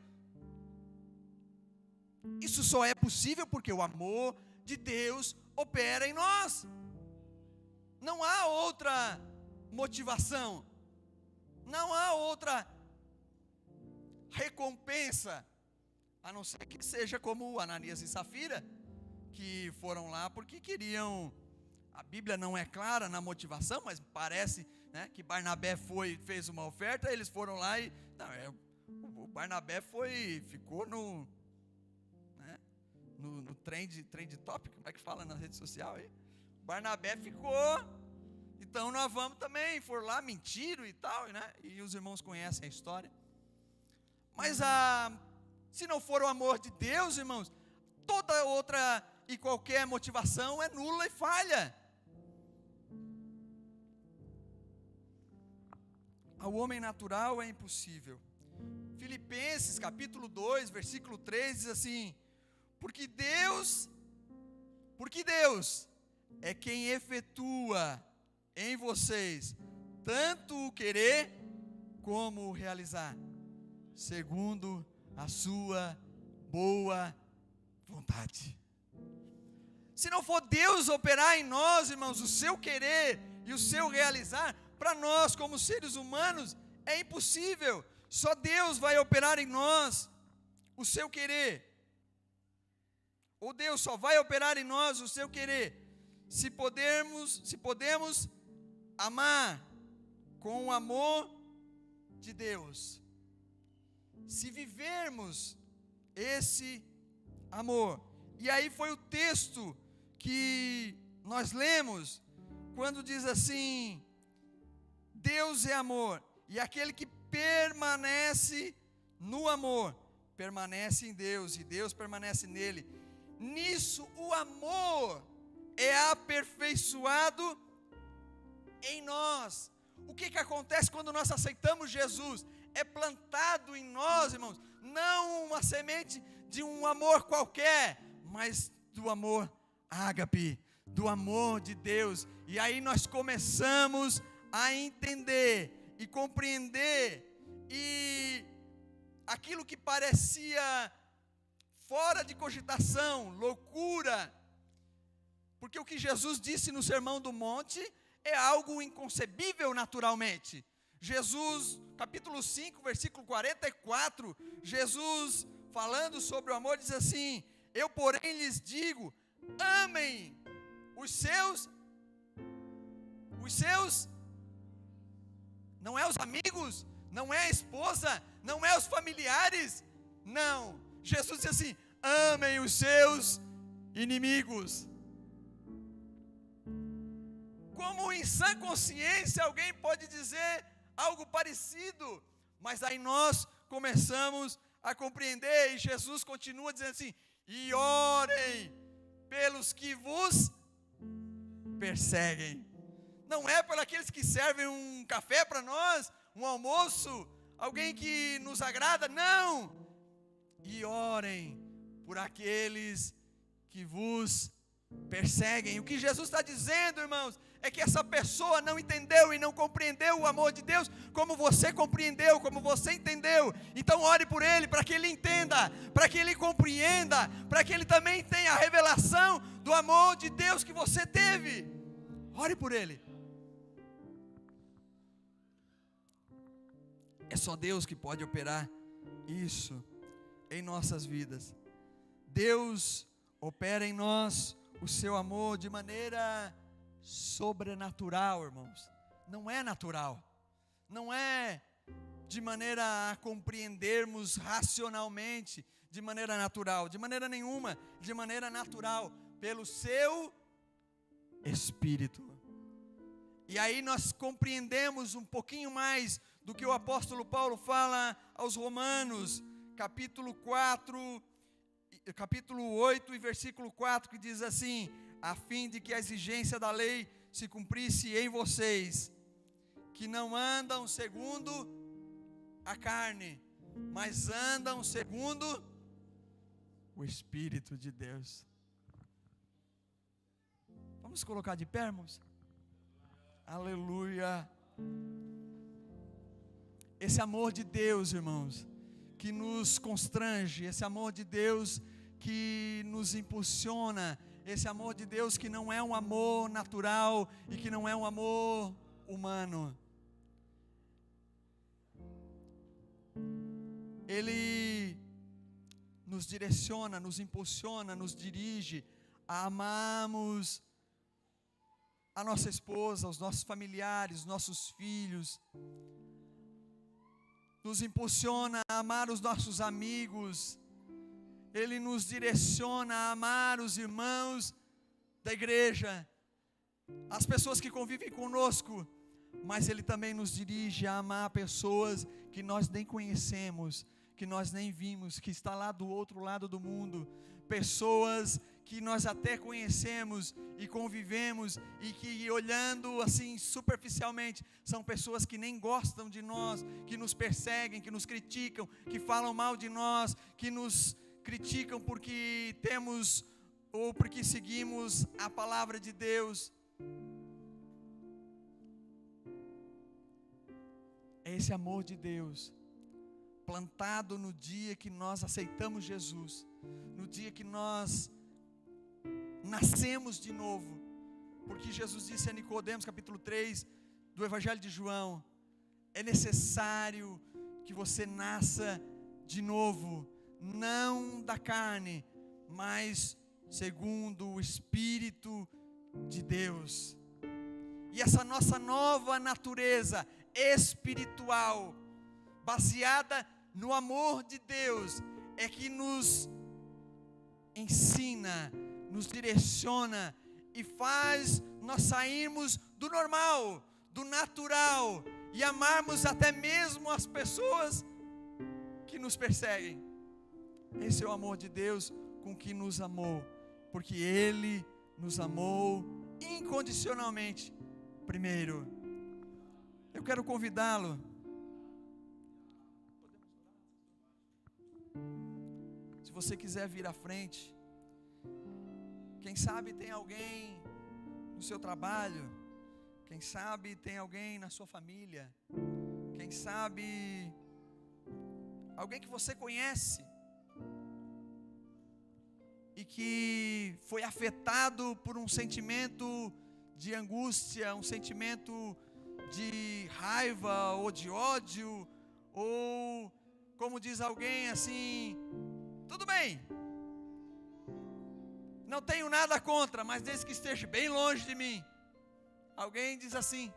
Isso só é possível porque o amor de Deus opera em nós. Não há outra motivação, não há outra recompensa, a não ser que seja como Ananias e Safira, que foram lá porque queriam. A Bíblia não é clara na motivação, mas parece, que Barnabé fez uma oferta, eles foram lá e o Barnabé ficou no trend topic, como é que fala na rede social aí? Barnabé ficou, então nós vamos também. Foram lá, mentiram e tal, e os irmãos conhecem a história. Mas se não for o amor de Deus, irmãos, toda outra e qualquer motivação é nula e falha. Ao homem natural é impossível. Filipenses capítulo 2, versículo 3 diz assim: porque Deus é quem efetua em vocês tanto o querer como o realizar, segundo a sua boa vontade. Se não for Deus operar em nós, irmãos, o seu querer e o seu realizar, para nós como seres humanos, é impossível. Só Deus vai operar em nós o seu querer. Ou Deus só vai operar em nós o seu querer se podemos amar com o amor de Deus. Se vivermos esse amor. E aí foi o texto que nós lemos, quando diz assim: Deus é amor, e aquele que permanece no amor, permanece em Deus, e Deus permanece nele. Nisso o amor é aperfeiçoado em nós. O que acontece quando nós aceitamos Jesus? É plantado em nós, irmãos, não uma semente de um amor qualquer, mas do amor ágape, do amor de Deus. E aí nós começamos a entender e compreender, e aquilo que parecia fora de cogitação, loucura, porque o que Jesus disse no Sermão do Monte é algo inconcebível naturalmente. Jesus, capítulo 5, versículo 44, Jesus falando sobre o amor diz assim: eu porém lhes digo, amem os seus, não é os amigos, não é a esposa, não é os familiares, não. Jesus diz assim: amem os seus inimigos. Como em sã consciência alguém pode dizer algo parecido? Mas aí nós começamos a compreender, e Jesus continua dizendo assim: e orem pelos que vos perseguem. Não é por aqueles que servem um café para nós, um almoço, alguém que nos agrada, não. E orem por aqueles que vos perseguem. O que Jesus está dizendo, irmãos, é que essa pessoa não entendeu e não compreendeu o amor de Deus como você compreendeu, como você entendeu. Então ore por ele, para que ele entenda, para que ele compreenda, para que ele também tenha a revelação do amor de Deus que você teve. Ore por ele. É só Deus que pode operar isso em nossas vidas. Deus opera em nós o seu amor de maneira sobrenatural, irmãos. Não é natural, não é de maneira a compreendermos racionalmente, de maneira natural, de maneira nenhuma, de maneira natural, pelo seu Espírito. E aí nós compreendemos um pouquinho mais do que o apóstolo Paulo fala aos Romanos, capítulo 8 e versículo 4, que diz assim: a fim de que a exigência da lei se cumprisse em vocês, que não andam segundo a carne, mas andam segundo o Espírito de Deus. Vamos colocar de pé, irmãos? Aleluia. Esse amor de Deus, irmãos, que nos constrange, esse amor de Deus que nos impulsiona, esse amor de Deus que não é um amor natural e que não é um amor humano. Ele nos direciona, nos impulsiona, nos dirige a amarmos a nossa esposa, os nossos familiares, os nossos filhos. Nos impulsiona a amar os nossos amigos. Ele nos direciona a amar os irmãos da igreja, as pessoas que convivem conosco, mas Ele também nos dirige a amar pessoas que nós nem conhecemos, que nós nem vimos, que está lá do outro lado do mundo, pessoas que nós até conhecemos e convivemos, e que olhando assim superficialmente, são pessoas que nem gostam de nós, que nos perseguem, que nos criticam, que falam mal de nós, que nos criticam porque temos ou porque seguimos a palavra de Deus. É esse amor de Deus, plantado no dia que nós aceitamos Jesus, no dia que nós nascemos de novo. Porque Jesus disse a Nicodemos, capítulo 3 do Evangelho de João: é necessário que você nasça de novo, não da carne, mas segundo o Espírito de Deus. E essa nossa nova natureza espiritual, baseada no amor de Deus, é que nos ensina, nos direciona e faz nós sairmos do normal, do natural, e amarmos até mesmo as pessoas que nos perseguem. Esse é o amor de Deus com que nos amou, porque Ele nos amou incondicionalmente primeiro. Eu quero convidá-lo. Se você quiser vir à frente, quem sabe tem alguém no seu trabalho, quem sabe tem alguém na sua família, quem sabe alguém que você conhece e que foi afetado por um sentimento de angústia, um sentimento de raiva ou de ódio, ou como diz alguém assim: tudo bem, não tenho nada contra, mas desde que esteja bem longe de mim. Alguém diz assim,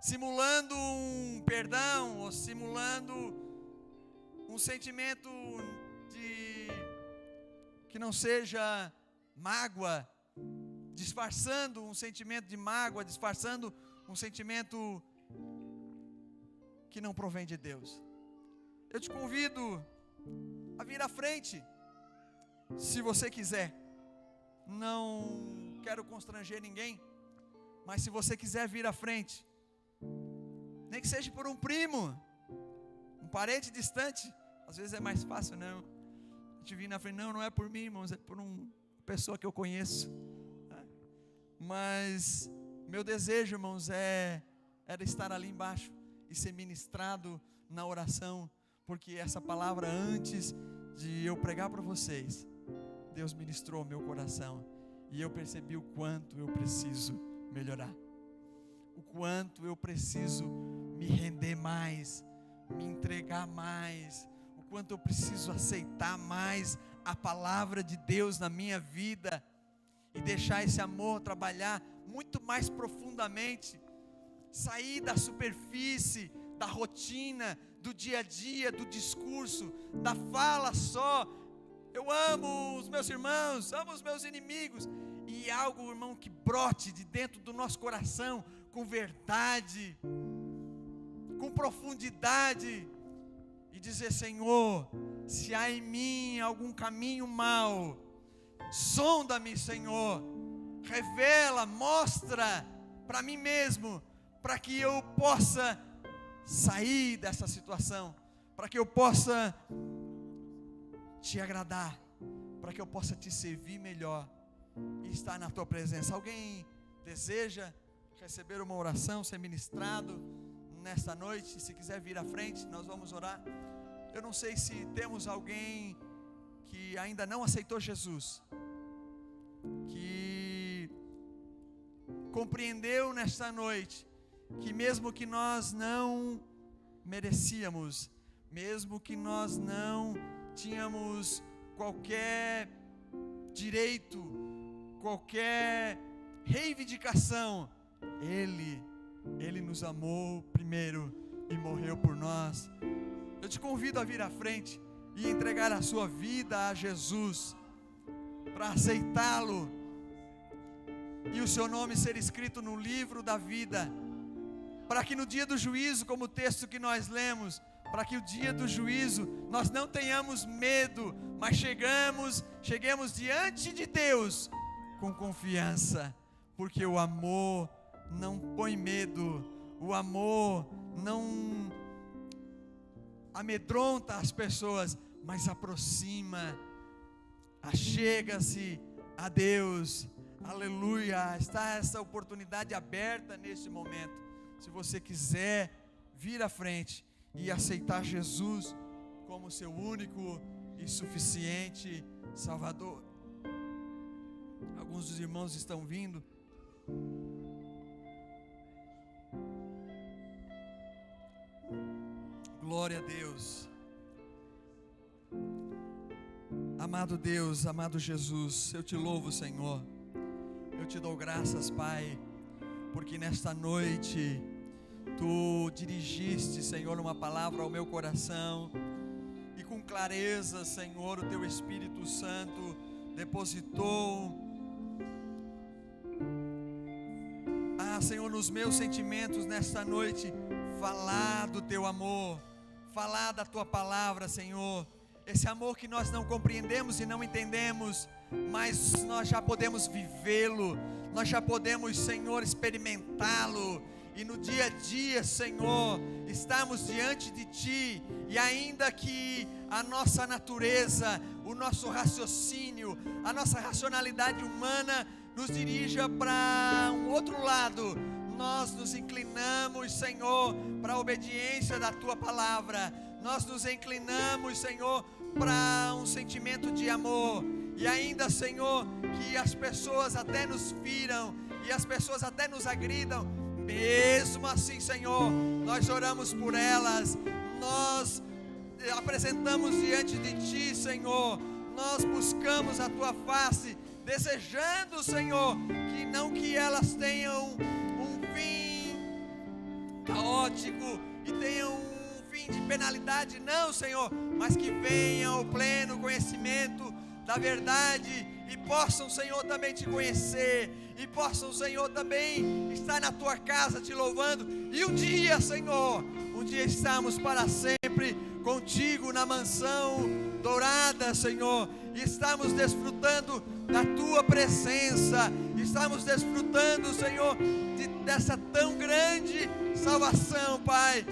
simulando um perdão, ou simulando um sentimento de que não seja mágoa, disfarçando um sentimento de mágoa, disfarçando um sentimento que não provém de Deus. Eu te convido a vir à frente, se você quiser. Não quero constranger ninguém, mas se você quiser vir à frente, nem que seja por um primo, um parente distante, às vezes é mais fácil, não, a gente vir na frente, não é por mim, irmãos, é por uma pessoa que eu conheço, mas meu desejo, irmãos, era estar ali embaixo e ser ministrado na oração, porque essa palavra, antes de eu pregar para vocês, Deus ministrou meu coração, e eu percebi o quanto eu preciso melhorar, o quanto eu preciso me render mais, me entregar mais, o quanto eu preciso aceitar mais a palavra de Deus na minha vida, e deixar esse amor trabalhar muito mais profundamente, sair da superfície, da rotina, do dia a dia, do discurso, da fala só. Eu amo os meus irmãos, amo os meus inimigos, e algo, irmão, que brote de dentro do nosso coração, com verdade, com profundidade, e dizer: Senhor, se há em mim algum caminho mau, sonda-me, Senhor, revela, mostra para mim mesmo, para que eu possa sair dessa situação, para que eu possa te agradar, para que eu possa te servir melhor e estar na tua presença. Alguém deseja receber uma oração, ser ministrado nesta noite? Se quiser vir à frente, nós vamos orar. Eu não sei se temos alguém que ainda não aceitou Jesus, que compreendeu nesta noite que mesmo que nós não merecíamos, mesmo que nós não tínhamos qualquer direito, qualquer reivindicação, Ele nos amou primeiro e morreu por nós. Eu te convido a vir à frente e entregar a sua vida a Jesus, para aceitá-lo e o seu nome ser escrito no livro da vida, para que no dia do juízo, como o texto que nós lemos, para que o dia do juízo nós não tenhamos medo, mas cheguemos diante de Deus com confiança, porque o amor não põe medo, o amor não amedronta as pessoas, mas aproxima, achega-se a Deus. Aleluia, está essa oportunidade aberta nesse momento. Se você quiser vir à frente e aceitar Jesus como seu único e suficiente Salvador, Alguns dos irmãos estão vindo. Glória a Deus. Amado Deus, amado Jesus, eu te louvo, Senhor. Eu te dou graças, Pai, porque nesta noite Tu dirigiste, Senhor, uma palavra ao meu coração, e com clareza, Senhor, o Teu Espírito Santo depositou, Senhor, nos meus sentimentos nesta noite, falar do Teu amor, falar da Tua palavra, Senhor. Esse amor que nós não compreendemos e não entendemos, mas nós já podemos vivê-lo, nós já podemos, Senhor, experimentá-lo, e no dia a dia, Senhor, estamos diante de Ti, e ainda que a nossa natureza, o nosso raciocínio, a nossa racionalidade humana nos dirija para um outro lado, nós nos inclinamos, Senhor, para a obediência da Tua palavra, nós nos inclinamos, Senhor, para um sentimento de amor, e ainda, Senhor, que as pessoas até nos firam, e as pessoas até nos agridam, mesmo assim, Senhor, nós oramos por elas, nós apresentamos diante de Ti, Senhor, nós buscamos a Tua face, desejando, Senhor, que não que elas tenham um fim caótico, e tenham um fim de penalidade, não, Senhor, mas que venham ao pleno conhecimento da verdade, e possam, Senhor, também Te conhecer, e possam, Senhor, também estar na Tua casa Te louvando, e um dia, Senhor, um dia estamos para sempre contigo na mansão dourada, Senhor, e estamos desfrutando da Tua presença, estamos desfrutando, Senhor, dessa tão grande salvação, Pai.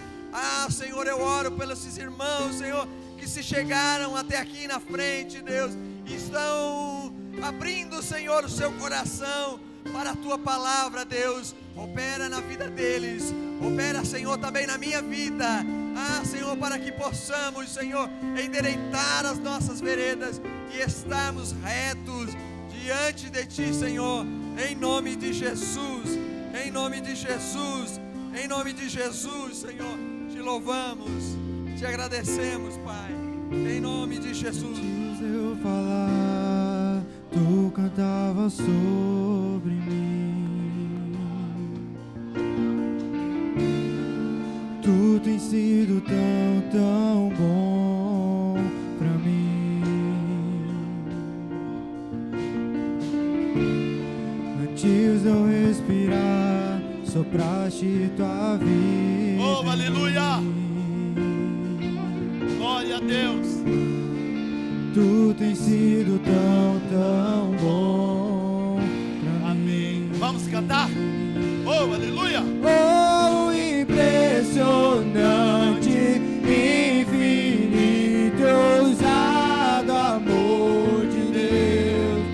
Senhor, eu oro pelos esses irmãos, Senhor, que se chegaram até aqui na frente, Deus, e estão abrindo, Senhor, o seu coração para a Tua palavra, Deus. Opera na vida deles, opera, Senhor, também na minha vida, Senhor, para que possamos, Senhor, endireitar as nossas veredas e estarmos retos diante de Ti, Senhor, em nome de Jesus, em nome de Jesus, em nome de Jesus, Senhor, Te louvamos, Te agradecemos, Pai, em nome de Jesus. Antes de eu falar, Tu cantava sobre mim. Tu tens sido tão, tão bom pra mim. Antes de eu respirar, sopraste Tua vida. Oh, aleluia! Glória a Deus! Tu tens sido tão, tão bom pra mim. Amém. Vamos cantar? Oh, aleluia! Oh, impressionante, infinito, ousado amor de Deus.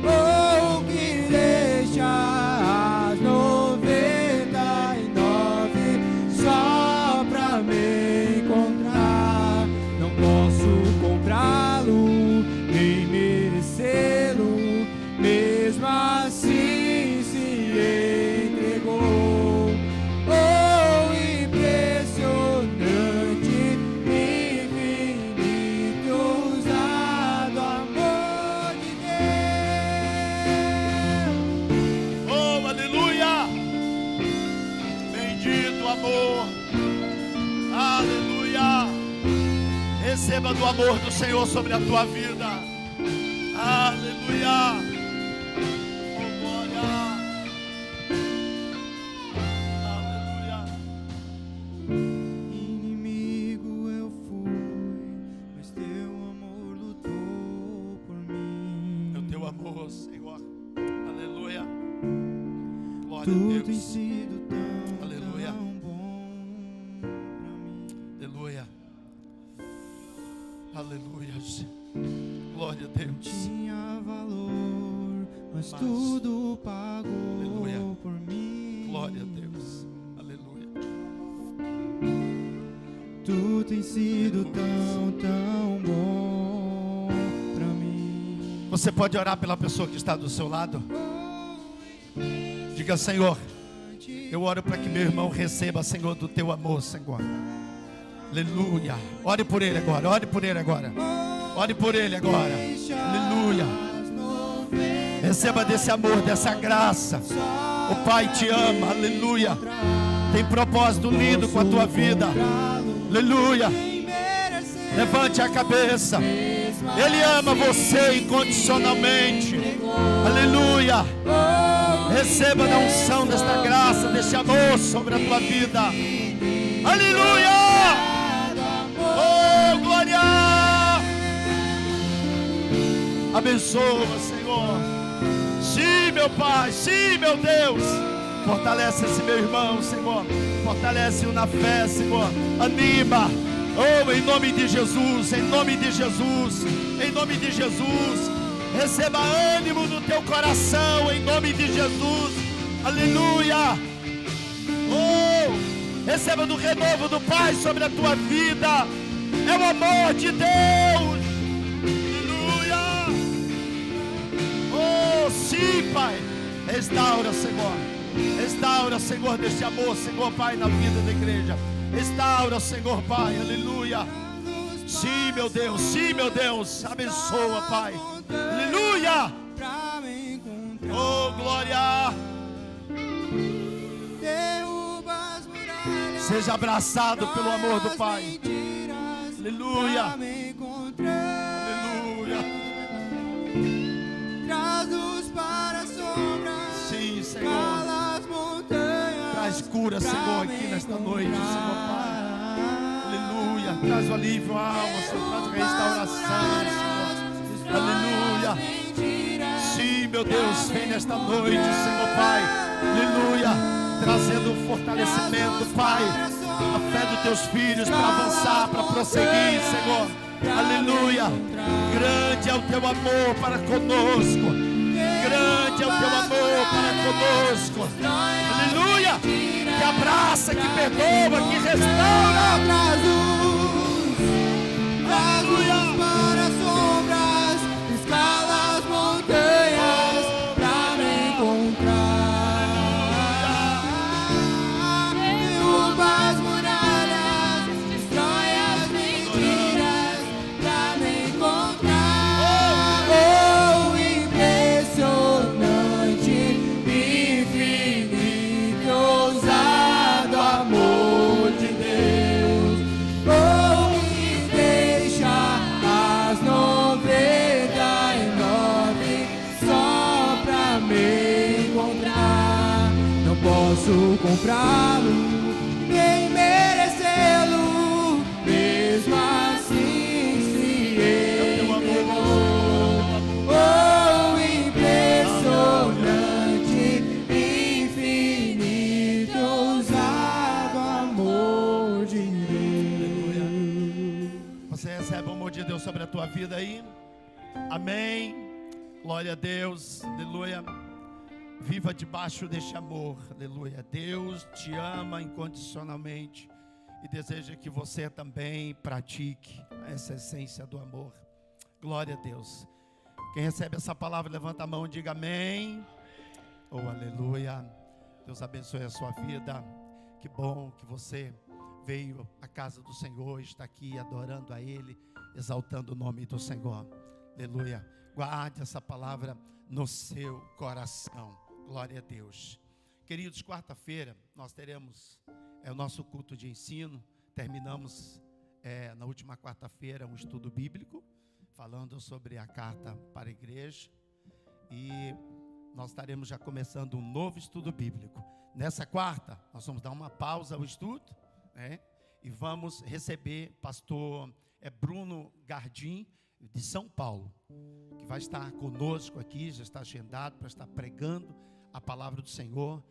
Oh, que deixa as 99 só pra me encontrar. Não posso comprá-lo, nem merecê-lo, mesmo assim se entregou. Oh, impressionante, infinito, ousado amor de Deus. Oh, aleluia! Bendito amor! Aleluia! Receba do amor do Senhor sobre a tua vida. Aleluia! Oh, glória! Aleluia! Inimigo eu fui, mas Teu amor lutou por mim. É o teu amor, Senhor. Aleluia! Glória a Tu tens Deus. sido tão, Aleluia. tão bom pra mim. Aleluia. Aleluia. Glória a Deus. Tinha valor, mas Mas- tudo pagou Aleluia. por mim. Glória a Deus. Aleluia. Tu tens sido Aleluia. tão, tão bom pra mim. Você pode orar pela pessoa que está do seu lado? Diga: Senhor, eu oro para que meu irmão receba, Senhor, do teu amor, Senhor. Aleluia. Ore por ele agora, ore por ele agora. Ore por ele agora. Aleluia. Receba desse amor, dessa graça. O Pai te ama, aleluia. Tem propósito lindo com a tua vida. Aleluia. Levante a cabeça. Ele ama você incondicionalmente. Aleluia. Receba da unção desta graça, deste amor sobre a tua vida. Aleluia. Oh, glória. Abençoa, Senhor. Sim, meu Pai. Sim, meu Deus. Fortalece esse meu irmão, Senhor. Fortalece-o na fé, Senhor. Anima. Oh, em nome de Jesus, em nome de Jesus, em nome de Jesus. Receba ânimo no teu coração, em nome de Jesus. Aleluia. Oh, receba do renovo do Pai sobre a tua vida. É o amor de Deus. Aleluia. Oh, sim, Pai. Restaura, Senhor. Restaura, Senhor, deste amor, Senhor, Pai, na vida da igreja. Restaura, Senhor, Pai, aleluia. Sim, meu Deus, sim, meu Deus. Abençoa, Pai, aleluia. Oh, glória. Seja abraçado pelo amor do Pai. Aleluia. Aleluia. Sim, Senhor. Traz cura, Senhor, aqui nesta noite, Senhor Pai. Aleluia. Traz o alívio à alma, Senhor. Traz restauração, Senhor. Aleluia. Sim, meu Deus, vem nesta noite, Senhor Pai. Aleluia. Trazendo fortalecimento, Pai. A fé dos teus filhos para avançar, para prosseguir, Senhor. Aleluia. Grande é o teu amor para conosco. Grande é o teu amor para conosco. Aleluia. Que abraça, que perdoa, que restaura. Aleluia. Para sombras, escala as montanhas pra me encontrar. Derruba as muralhas, destrói as mentiras pra me encontrar. Oh, impressionante, infinito, ousado amor de Deus. Oh, me deixa as 99 só pra me encontrar. Não posso comprá-lo, nem merecê-lo, mesmo assim se ele entregou. Oh, impressionante, infinito, ousado amor de Deus. Você recebe o amor de Deus sobre a tua vida aí? Amém. Glória a Deus. Aleluia. Viva debaixo deste amor. Aleluia. Deus te ama incondicionalmente e deseja que você também pratique essa essência do amor. Glória a Deus. Quem recebe essa palavra, levanta a mão e diga amém. Oh, aleluia. Deus abençoe a sua vida. Que bom que você veio à casa do Senhor, está aqui adorando a Ele, exaltando o nome do Senhor. Aleluia. Guarde essa palavra no seu coração. Glória a Deus. Queridos, quarta-feira nós teremos o nosso culto de ensino. Terminamos na última quarta-feira um estudo bíblico, falando sobre a carta para a igreja. E nós estaremos já começando um novo estudo bíblico. Nessa quarta, nós vamos dar uma pausa ao estudo, né? E vamos receber pastor Bruno Gardim, de São Paulo, que vai estar conosco aqui, já está agendado para estar pregando a palavra do Senhor.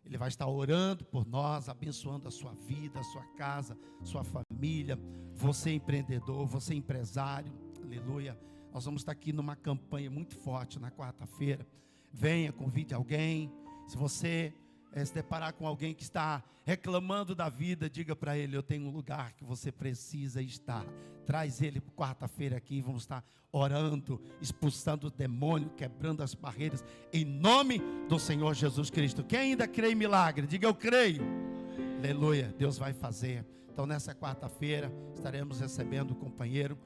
Ele vai estar orando por nós, abençoando a sua vida, a sua casa, sua família. Você empreendedor, você empresário, aleluia. Nós vamos estar aqui numa campanha muito forte na quarta-feira. Venha, convide alguém. Se você se deparar com alguém que está reclamando da vida, diga para ele: eu tenho um lugar que você precisa estar. Traz ele quarta-feira aqui, vamos estar orando, expulsando o demônio, quebrando as barreiras, em nome do Senhor Jesus Cristo. Quem ainda crê em milagre, diga: eu creio. Aleluia, Deus vai fazer. Então nessa quarta-feira estaremos recebendo o companheiro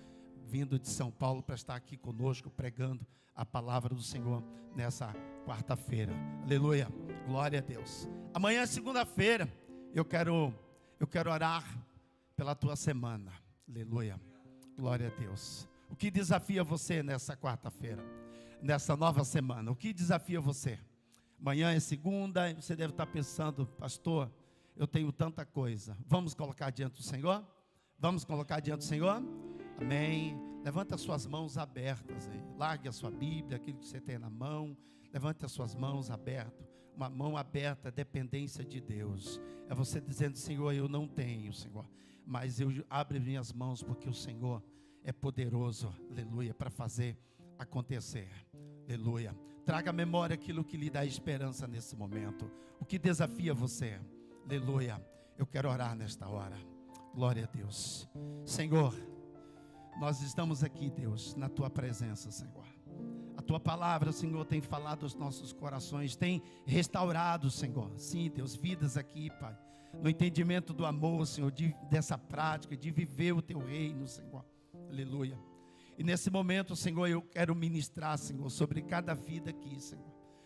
vindo de São Paulo para estar aqui conosco, pregando a palavra do Senhor nessa quarta-feira. Aleluia, glória a Deus. Amanhã é segunda-feira, eu quero orar pela tua semana. Aleluia, glória a Deus. O que desafia você nessa quarta-feira, nessa nova semana? O que desafia você? Amanhã é segunda, você deve estar pensando: pastor, eu tenho tanta coisa. Vamos colocar diante do Senhor? Vamos colocar diante do Senhor? Amém. Levanta as suas mãos abertas aí. Largue a sua Bíblia, aquilo que você tem na mão. Levante as suas mãos abertas. Uma mão aberta é dependência de Deus. É você dizendo: Senhor, eu não tenho, Senhor, mas eu abro minhas mãos, porque o Senhor é poderoso, aleluia, para fazer acontecer. Aleluia. Traga à memória aquilo que lhe dá esperança nesse momento. O que desafia você? Aleluia. Eu quero orar nesta hora. Glória a Deus. Senhor, nós estamos aqui, Deus, na tua presença, Senhor. A tua palavra, Senhor, tem falado aos nossos corações, tem restaurado, Senhor. Sim, Deus, vidas aqui, Pai, no entendimento do amor, Senhor, dessa prática, de viver o teu reino, Senhor. Aleluia. E nesse momento, Senhor, eu quero ministrar, Senhor, sobre cada vida aqui, Senhor.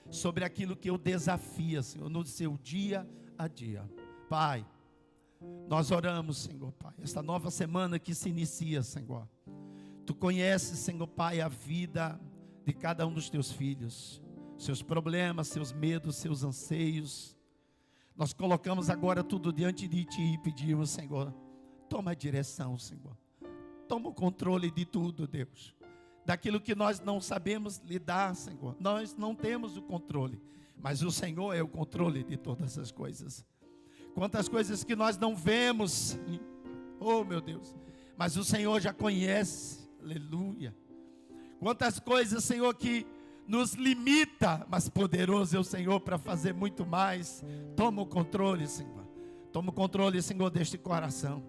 Sobre aquilo que eu desafio, Senhor, no seu dia a dia. Pai, nós oramos, Senhor, Pai, esta nova semana que se inicia, Senhor. Tu conheces, Senhor, Pai, a vida de cada um dos teus filhos, seus problemas, seus medos, seus anseios. Nós colocamos agora tudo diante de Ti e pedimos, Senhor, toma a direção, Senhor. Toma o controle de tudo, Deus. Daquilo que nós não sabemos lidar, Senhor. Nós não temos o controle, mas o Senhor é o controle de todas as coisas. Quantas coisas que nós não vemos, oh meu Deus, mas o Senhor já conhece, aleluia. Quantas coisas, Senhor, que nos limita, mas poderoso é o Senhor para fazer muito mais. Toma o controle, Senhor. Toma o controle, Senhor, deste coração.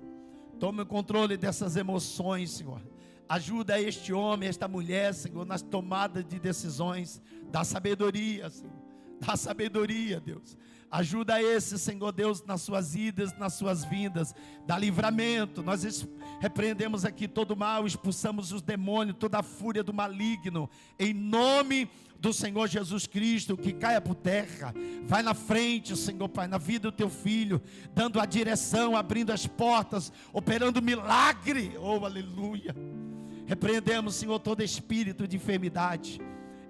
Toma o controle dessas emoções, Senhor. Ajuda este homem, esta mulher, Senhor, nas tomadas de decisões. Dá sabedoria, Senhor. Dá sabedoria, Deus. Ajuda esse, Senhor Deus, nas suas idas, nas suas vindas. Dá livramento. Nós repreendemos aqui todo o mal, expulsamos os demônios, toda a fúria do maligno. Em nome do Senhor Jesus Cristo, que caia por terra. Vai na frente, Senhor Pai, na vida do teu filho, dando a direção, abrindo as portas, operando milagre. Oh, aleluia. Repreendemos, Senhor, todo espírito de enfermidade.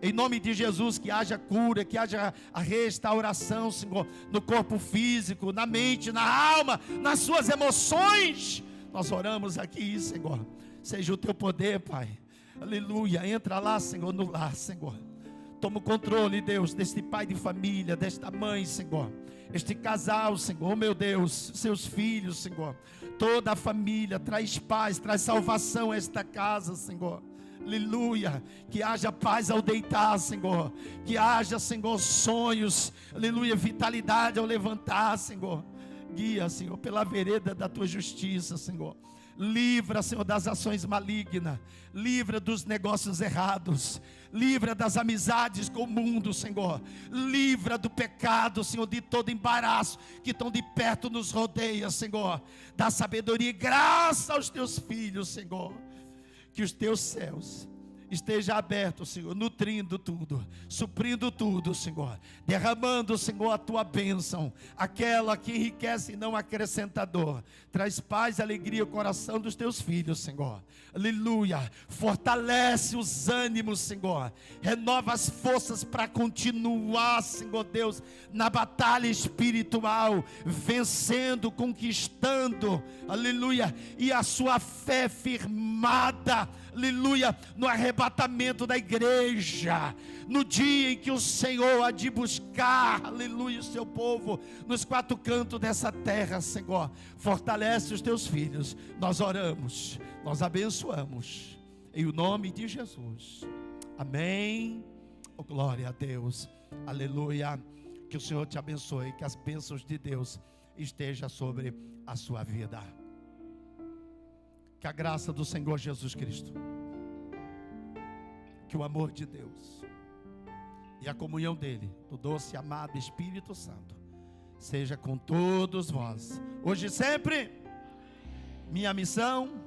Em nome de Jesus, que haja cura, que haja a restauração, Senhor, no corpo físico, na mente, na alma, nas suas emoções. Nós oramos aqui, Senhor. Seja o teu poder, Pai. Aleluia. Entra lá, Senhor, no lar, Senhor. Toma o controle, Deus, deste pai de família, desta mãe, Senhor. Este casal, Senhor, meu Deus, seus filhos, Senhor. Toda a família, traz paz, traz salvação a esta casa, Senhor. Aleluia, que haja paz ao deitar, Senhor, que haja, Senhor, sonhos, aleluia, vitalidade ao levantar, Senhor. Guia, Senhor, pela vereda da tua justiça, Senhor. Livra, Senhor, das ações malignas. Livra dos negócios errados. Livra das amizades com o mundo, Senhor. Livra do pecado, Senhor, de todo embaraço que tão de perto nos rodeia, Senhor. Dá sabedoria e graça aos teus filhos, Senhor. Que os teus céus esteja aberto, Senhor, nutrindo tudo, suprindo tudo, Senhor, derramando, Senhor, a tua bênção, aquela que enriquece e não acrescenta dor. Traz paz e alegria ao coração dos teus filhos, Senhor. Aleluia. Fortalece os ânimos, Senhor. Renova as forças para continuar, Senhor Deus, na batalha espiritual, vencendo, conquistando, aleluia, e a sua fé firmada, aleluia, no arrebatamento da igreja, no dia em que o Senhor há de buscar, aleluia, o seu povo, nos quatro cantos dessa terra, Senhor. Fortalece os teus filhos. Nós oramos, nós abençoamos, em o nome de Jesus, amém. Oh, glória a Deus, aleluia. Que o Senhor te abençoe, que as bênçãos de Deus estejam sobre a sua vida. Que a graça do Senhor Jesus Cristo, que o amor de Deus e a comunhão dele, do doce e amado Espírito Santo, seja com todos vós, hoje e sempre. Minha missão: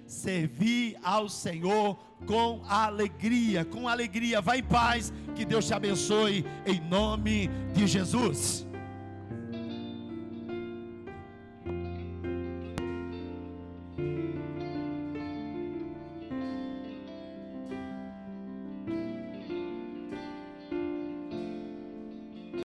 servir ao Senhor com alegria. Com alegria, vá em paz, que Deus te abençoe, em nome de Jesus.